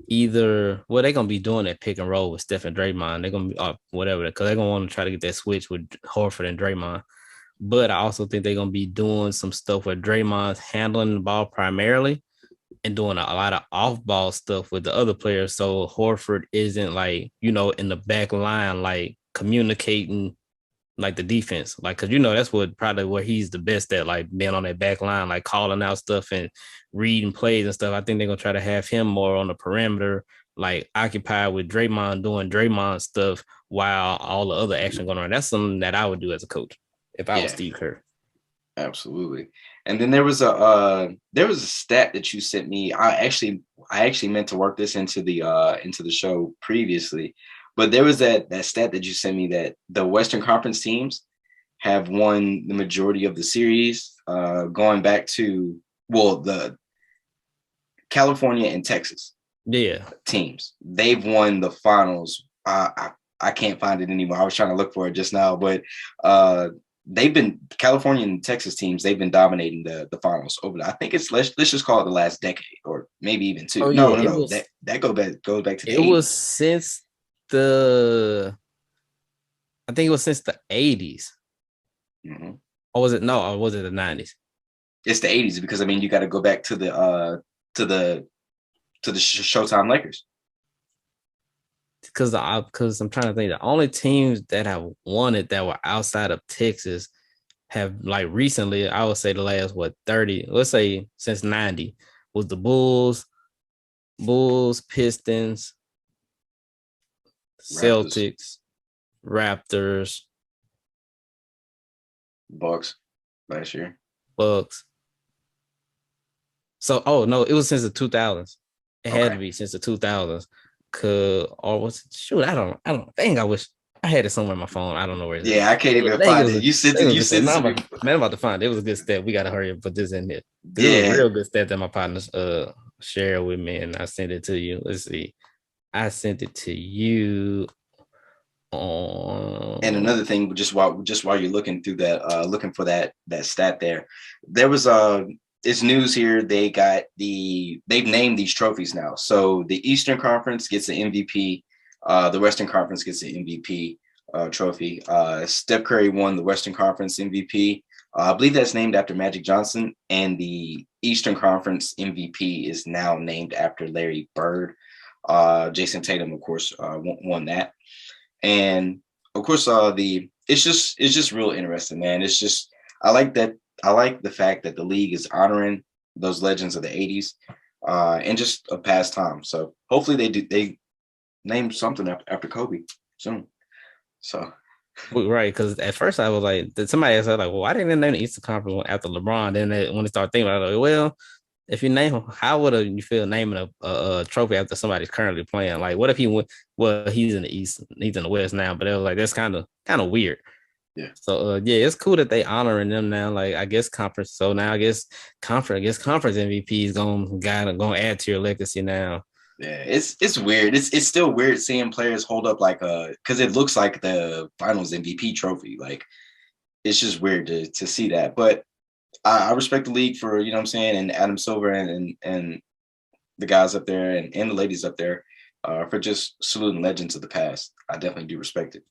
either they're gonna be doing that pick and roll with Steph and Draymond. They're gonna be whatever because they're gonna want to try to get that switch with Horford and Draymond. But I also think they're gonna be doing some stuff where Draymond's handling the ball primarily and doing a lot of off-ball stuff with the other players. So Horford isn't like, in the back line, like communicating like the defense, like, cause that's probably where he's the best at, like being on that back line, like calling out stuff and reading plays and stuff. I think they're gonna try to have him more on the perimeter, like occupied with Draymond doing Draymond stuff while all the other action going on. That's something that I would do as a coach if I was Steve Kerr. Absolutely. And then there was a stat that you sent me. I actually meant to work this into the show previously. But there was that stat that you sent me that the Western Conference teams have won the majority of the series, going back to the California and Texas teams. They've won the finals. I can't find it anymore. I was trying to look for it just now, but they've been California and Texas teams. They've been dominating the finals over. I think it's let's just call it the last decade or maybe even two. Oh, no. Was, that goes back to the it 80s. Was since I think it was since the 80s. Mm-hmm. Or was it the 90s? It's the 80s because you got to go back to the Showtime Lakers. Because I'm trying to think, the only teams that have won it that were outside of Texas have, like, recently, I would say the last 30, let's say since 90, was the Bulls, Pistons, Celtics, Raptors, Bucks last year. Bucks. So, no, it was since the 2000s. It had to be since the 2000s. Or was it? Shoot, I don't. Dang, I wish I had it somewhere on my phone. I don't know where it is. Yeah, I can't even find it. You sent it. Man, I'm about to find it. It was a good stat. We got to hurry and put this in here. This was a real good stat that my partners shared with me, and I sent it to you. Let's see. I sent it to you. And another thing, just while you're looking through that, looking for that stat there was it's news here. They've named these trophies now. So the Eastern Conference gets the MVP. The Western Conference gets the MVP trophy. Steph Curry won the Western Conference MVP. I believe that's named after Magic Johnson, and the Eastern Conference MVP is now named after Larry Bird. Jason Tatum, of course, won that. And of course, it's just real interesting, man. It's just I like the fact that the league is honoring those legends of the 80s, and just a past time. So hopefully they name something after Kobe soon. So right, because at first I was like, somebody asked, like, well, why didn't they name the Eastern Conference after LeBron? Then when they start thinking about it, like, well, if you name him, how would you feel naming a trophy after somebody's currently playing? Like, what if he went? Well, he's in the East, he's in the West now, but it was like that's kind of weird. Yeah. So it's cool that they honoring them now. Like, I guess conference. So now I guess conference MVP is gonna add to your legacy now. Yeah, it's weird. It's still weird seeing players hold up like because it looks like the Finals MVP trophy. Like, it's just weird to see that, but. I respect the league for, what I'm saying, and Adam Silver and the guys up there and the ladies up there for just saluting legends of the past. I definitely do respect it.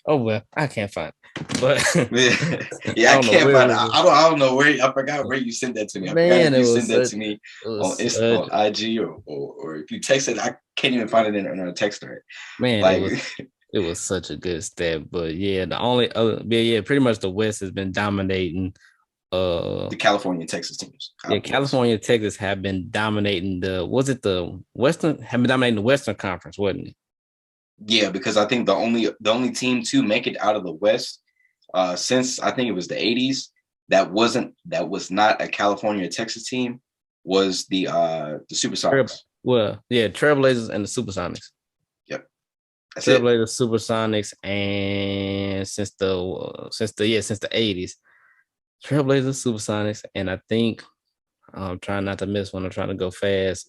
Oh, well, I can't find it. But yeah, I can't find it. I don't know where. I forgot where you sent that to me. I forgot if you sent that to me on IG or if you texted. I can't even find it in a text thread. Man, it was such a good step. But yeah, the only other pretty much the West has been dominating. The California and Texas teams. California and Texas have been dominating the Western Conference, wasn't it? Yeah, because I think the only team to make it out of the West since I think it was the 80s that was not a California or Texas team was the Supersonics. Trailblazers and the Supersonics. Yep. Trailblazers, Supersonics, and since the 80s. Trailblazers, Supersonics, and I think I'm trying not to miss one. I'm trying to go fast.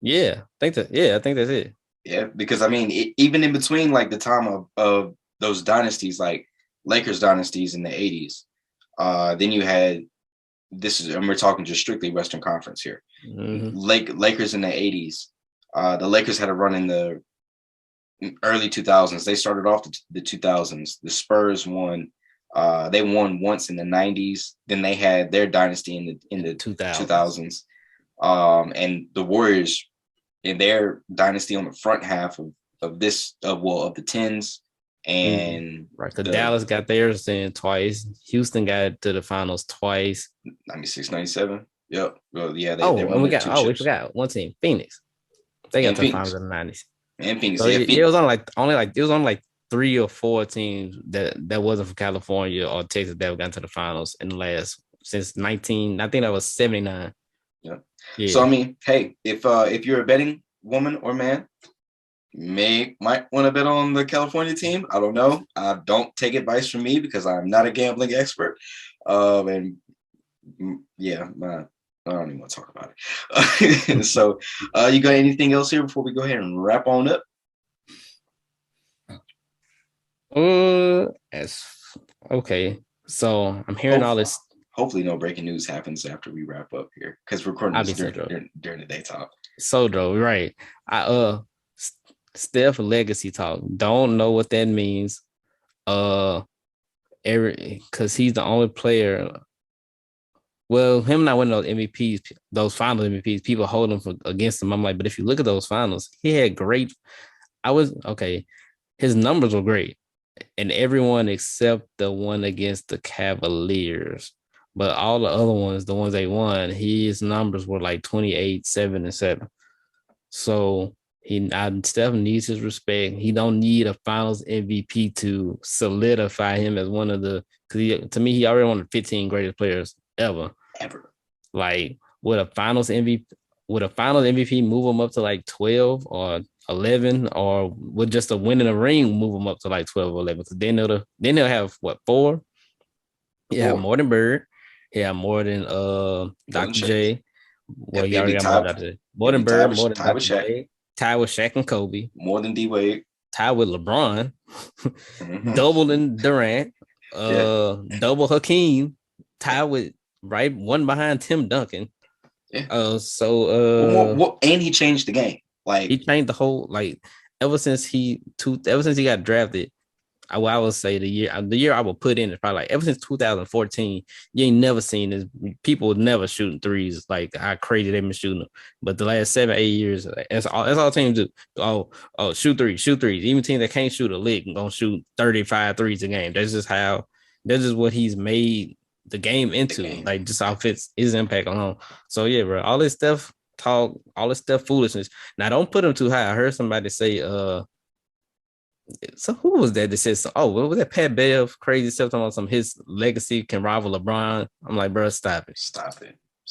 Yeah, I think that's it. Yeah, because I mean, even in between like the time of those dynasties, like Lakers dynasties in the 80s, then you had this is, and we're talking just strictly Western Conference here. Mm-hmm. Lakers in the 80s. The Lakers had a run in the early 2000s. They started off the 2000s. The Spurs won. They won once in the 90s. Then they had their dynasty in the 2000s. And the Warriors in their dynasty on the front half of the tens and right. Because Dallas got theirs in twice. Houston got to the finals twice. 96, 97. Yep. Well, yeah. And we forgot one team, Phoenix. They got to the finals in the 90s. And Phoenix. So it was only like 3 or 4 teams that wasn't from California or Texas that got to the finals in the last since 19. I think that was 79. Yeah. So I mean, hey, if you're a betting woman or man, might want to bet on the California team. I don't know. Don't take advice from me because I'm not a gambling expert. And yeah, I don't even want to talk about it. So, you got anything else here before we go ahead and wrap on up? Okay. So I'm hearing all this. Hopefully, no breaking news happens after we wrap up here because we're recording this during the daytime. So, Joe, right? Steph legacy talk. Don't know what that means. Because he's the only player. Well, him not winning those MVPs, those final MVPs, people hold him against him. I'm like, but if you look at those finals, he had great. His numbers were great, and everyone except the one against the Cavaliers. But all the other ones, the ones they won, his numbers were like 28, 7, and 7. So Steph needs his respect. He don't need a finals MVP to solidify him as one of the, to me, he already one of the 15 greatest players ever. Like, would a finals MVP move him up to like 12 or 11, or would just a win in a ring move him up to like 12 or 11? Because then they'll have what, 4? Yeah, more than Bird. Yeah, more than Dr. J. Well, he already got more than Dr. J. More than Bird, more than Dr. J. Tie with Shaq and Kobe. More than D Wade. Tie with LeBron. Double than Durant. Double Hakeem. Tie with one behind Tim Duncan. Yeah. And he changed the game. Like, he changed the whole, like, ever since he got drafted. I would say the year I would put in is probably like ever since 2014. You ain't never seen this. People never shooting threes like how crazy they've been shooting them. But the last 7-8 years, that's all teams do. Oh, shoot threes. Even teams that can't shoot a lick gonna shoot 35 threes a game. That's just what he's made the game into. Like, just how fits his impact on him. So yeah, bro. All this stuff talk, all this stuff foolishness. Now don't put him too high. I heard somebody say so who was that says, what was that Pat Bev crazy stuff talking about his legacy can rival LeBron? I'm like, bro, stop it.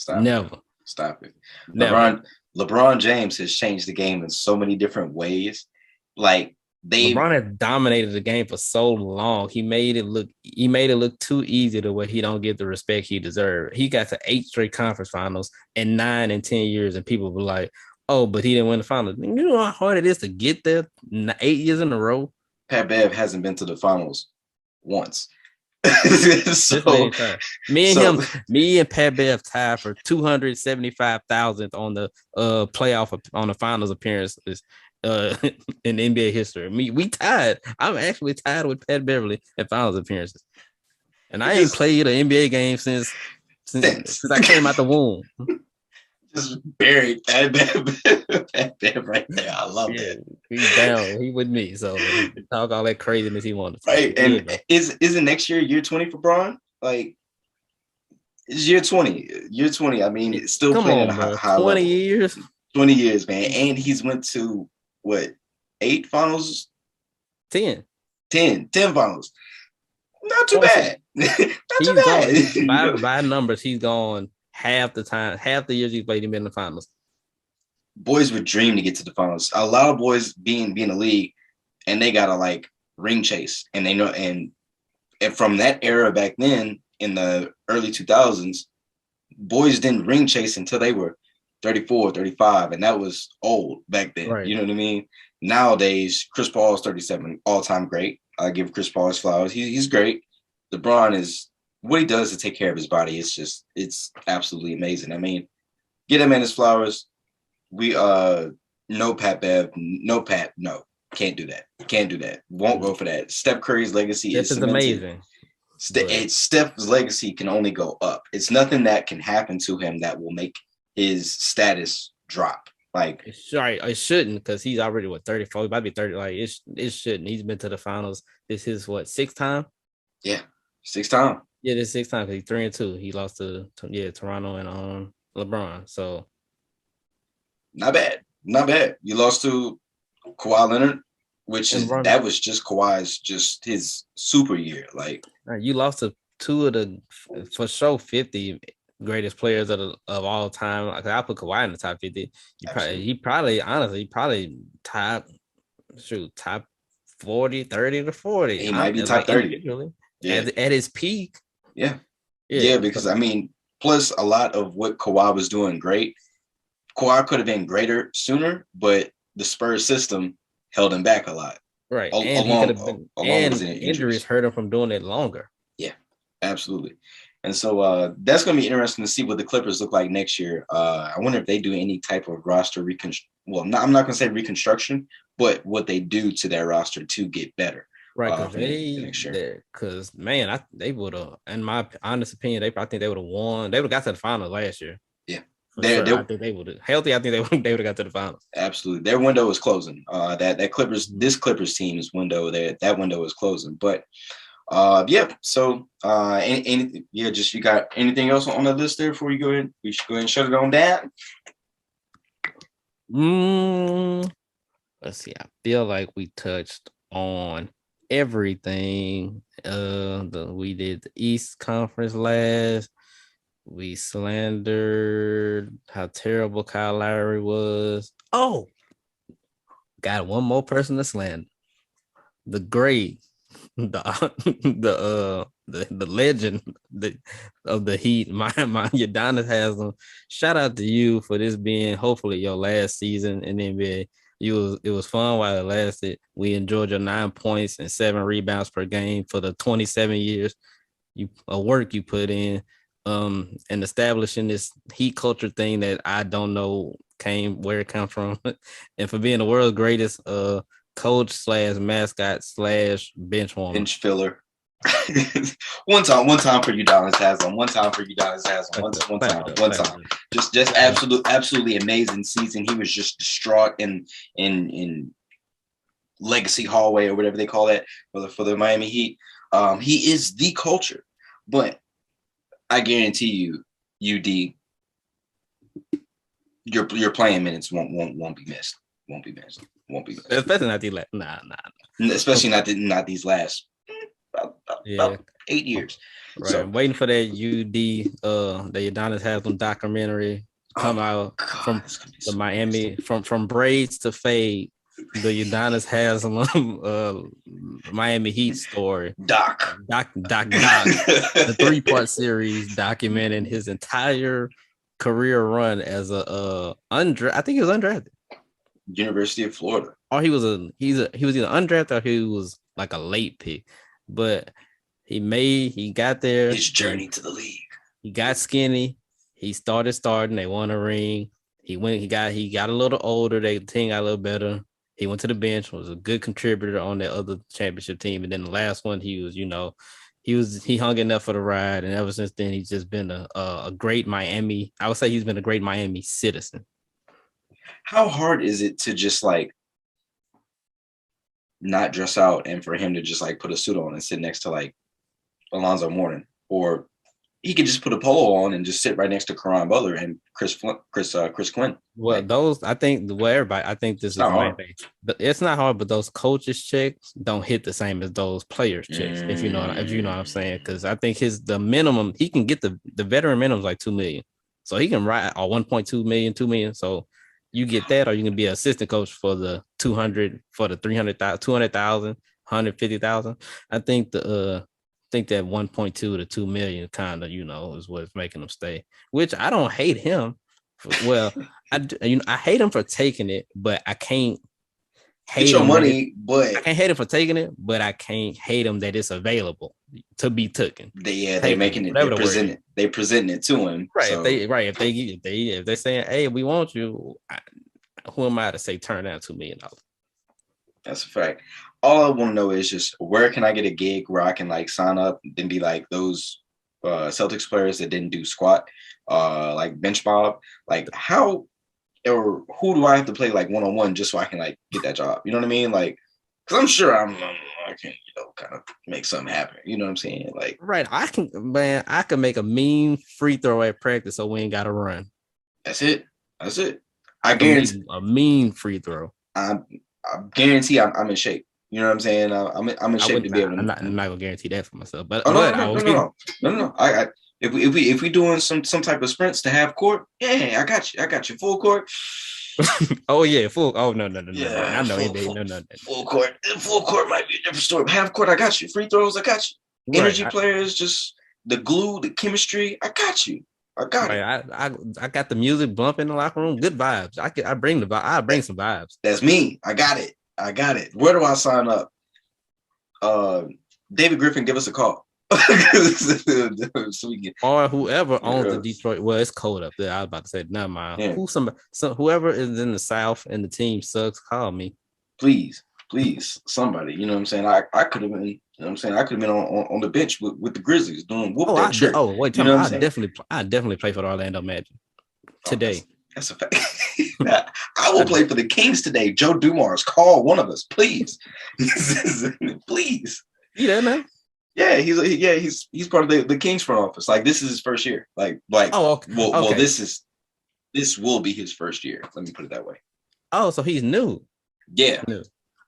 Never. Stop it. LeBron James has changed the game in so many different ways. Like, LeBron has dominated the game for so long. He made it look too easy to where he don't get the respect he deserved. He got to 8 straight conference finals in 9 and 10 years, and people were like, oh, but he didn't win the finals. You know how hard it is to get there 8 years in a row? Pat Bev hasn't been to the finals once. Me and Pat Bev tied for 275,000th on the playoff on the finals appearances in NBA history. We tied. I'm actually tied with Pat Beverly at finals appearances, and I ain't played an NBA game since I came out the womb. Just buried Pat Bev right there. I love it. He's down. He with me. So talk all that craziness he wanted. Right. And isn't next year 20 for Braun? Like, it's year 20. Year 20. I mean, it's still playing at a high 20 level. years. 20 years, man. And he's went to what? 8 finals? 10 finals. Not too bad. Not too bad. By numbers, he's gone half the years he's played, he's been in the finals. Boys would dream to get to the finals. A lot of boys being in the league, and they gotta like ring chase, and they know, and from that era back then in the early 2000s, boys didn't ring chase until they were 34, 35, and that was old back then. Right. You know what I mean? Nowadays, Chris Paul is 37, all-time great. I give Chris Paul his flowers. He's great. LeBron is, what he does to take care of his body, it's absolutely amazing. I mean, get him in his flowers. We no Pat Bev, no Pat, no. Can't do that. Can't do that. Won't go for that. Steph Curry's legacy is amazing. Steph's legacy can only go up. It's nothing that can happen to him that will make his status drop. Like, it shouldn't, because he's already 34. He might be 30. Like, it shouldn't. He's been to the finals. This is sixth time? Yeah, sixth time. Yeah, this sixth time, because he's 3-2. He lost to Toronto and LeBron. So not bad. You lost to Kawhi Leonard, which is that was just Kawhi's his super year. Like, you lost to two of the for sure 50 greatest players of all time. Like, I put Kawhi in the top 50. He probably top 40, 30 to 40. He might be top 30. Yeah. At his peak. Yeah, because I mean, plus a lot of what Kawhi was doing great. Kawhi could have been greater sooner, but the Spurs system held him back a lot. Right. And injuries hurt him from doing it longer. Yeah, absolutely. And so that's going to be interesting to see what the Clippers look like next year. I wonder if they do any type of roster reconstruction. Well, I'm not going to say reconstruction, but what they do to their roster to get better. Right, because they would have, in my honest opinion, I think they would have won. They would have got to the finals last year. Yeah, I think they would have healthy. I think they would have got to the finals. Absolutely, their window is closing. This Clippers team's window, that window is closing. But So you got anything else on the list there before you go ahead? We should go ahead and shut it on down. Let's see. I feel like we touched on everything. We did the East Conference last. We slandered how terrible Kyle Lowry was. Oh, got one more person to slander. The great, the legend of the Heat, my Udonis Haslem. Shout out to you for this being hopefully your last season in the NBA. It was fun while it lasted. We enjoyed your 9 points and 7 rebounds per game for the 27 years work you put in, and establishing this Heat culture thing that I don't know where it comes from, and for being the world's greatest coach / mascot / bench warmer. Bench filler. one time for Udonis Haslem. One time. Just absolutely amazing season. He was just distraught in Legacy Hallway or whatever they call it for the Miami Heat. He is the culture, but I guarantee you, UD, your playing minutes won't be missed. Won't be missed. Especially not these last. Especially not these last. About 8 years. Right. So, I'm waiting for that the Udonis Haslem documentary come out from the Miami, from braids to fade, the Udonis Haslem Miami Heat story. Doc. The 3-part series documenting his entire career run as I think he was undrafted. University of Florida. Or he was either undrafted or he was like a late pick. But he got there. His journey to the league. He got skinny. He starting. They won a ring. He got a little older. The team got a little better. He went to the bench, was a good contributor on that other championship team. And then the last one, he hung enough for the ride. And ever since then, he's just been a great Miami. I would say he's been a great Miami citizen. How hard is it to just like not dress out and for him to just like put a suit on and sit next to like Alonzo Mourning, or he could just put a polo on and just sit right next to Caron Butler and Chris Quinn? Well, those, I think, everybody, I think this is hard. But it's not hard, but those coaches checks don't hit the same as those players checks. If you know what I'm saying, because I think the minimum he can get the veteran minimum is like $2 million, so he can ride or 1.2 million, $2 million. So You get that, or you can be an assistant coach for the 200, for the 300,000, 200,000, 150,000. I think that 1.2 to 2 million kind of, is what's making them stay. Which I don't hate him. Well, I hate him for taking it, but I can't hate Get your him. money, but I can't hate him for taking it, but I can't hate him that it's available to be taken. they're making it. They presenting it to him. Right. So. If they're saying, hey, we want you, who am I to say turn down $2 million? That's a fact. All I want to know is just where can I get a gig where I can like sign up and be like those Celtics players that didn't do squat, like bench mob. Like how or who do I have to play like one-on-one just so I can like get that job? You know what I mean? Like, because I'm sure I can kind of make something happen. You know what I'm saying? Like, right. I can make a mean free throw at practice so we ain't got to run. That's it. I guarantee a mean free throw. I guarantee I'm in shape. You know what I'm saying? I'm in shape to be able to. I'm not gonna guarantee that for myself, but no. If we doing some type of sprints to half court, yeah, I got you full court. Oh yeah, full. Oh no. Yeah, I know full court might be a different story. Half court, I got you. Free throws, I got you. Right. Energy players, just the glue, the chemistry, I got you. I got it. I got the music bumping in the locker room. Good vibes. I bring some vibes. That's me. I got it. Where do I sign up? David Griffin, give us a call. So or whoever owns the Detroit. Well, it's cold up there. I was about to say, never mind. Yeah. Whoever is in the South and the team sucks, call me. Please, somebody. You know what I'm saying? I could have been. You know what I'm saying? I could have been on the bench with the Grizzlies doing whoop that trick. Wait, you know I definitely play for the Orlando Magic today. That's a fact. I will play for the Kings today. Joe Dumars, call one of us, please. Please. You there now? Yeah, he's part of the Kings front office. Like this is his first year. Like oh, okay. Well, this will be his first year. Let me put it that way. Oh, so he's new. Yeah. New.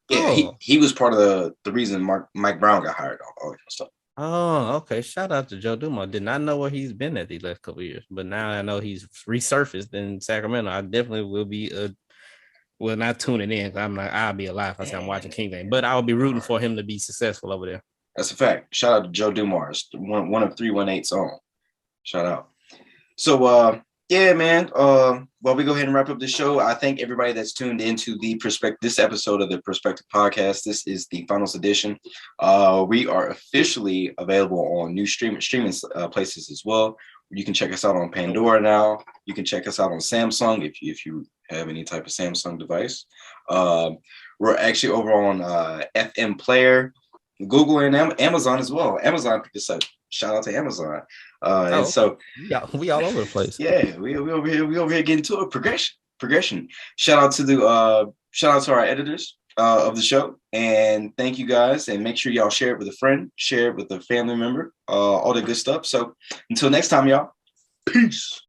Yeah, he was part of the reason Mike Brown got hired, all that stuff. Oh, okay. Shout out to Joe Dumars. Did not know where he's been at these last couple of years, but now I know he's resurfaced in Sacramento. I definitely will be not tuning in. I'll be alive. I say I'm watching King game, but I'll be rooting for him to be successful over there. That's a fact. Shout out to Joe Dumars, one of 318's on. Shout out. So yeah, man. While we go ahead and wrap up the show, I thank everybody that's tuned into this episode of the Perspective Podcast. This is the finals edition. We are officially available on new streaming places as well. You can check us out on Pandora now. You can check us out on Samsung if you have any type of Samsung device. We're actually over on FM Player, Google, and Amazon as well. Amazon picked us up. Shout out to Amazon. And so we all over the place. Yeah, we over here getting to a progression. Shout out to our editors of the show, and thank you guys. And make sure y'all share it with a friend, share it with a family member, all that good stuff. So until next time, y'all. Peace.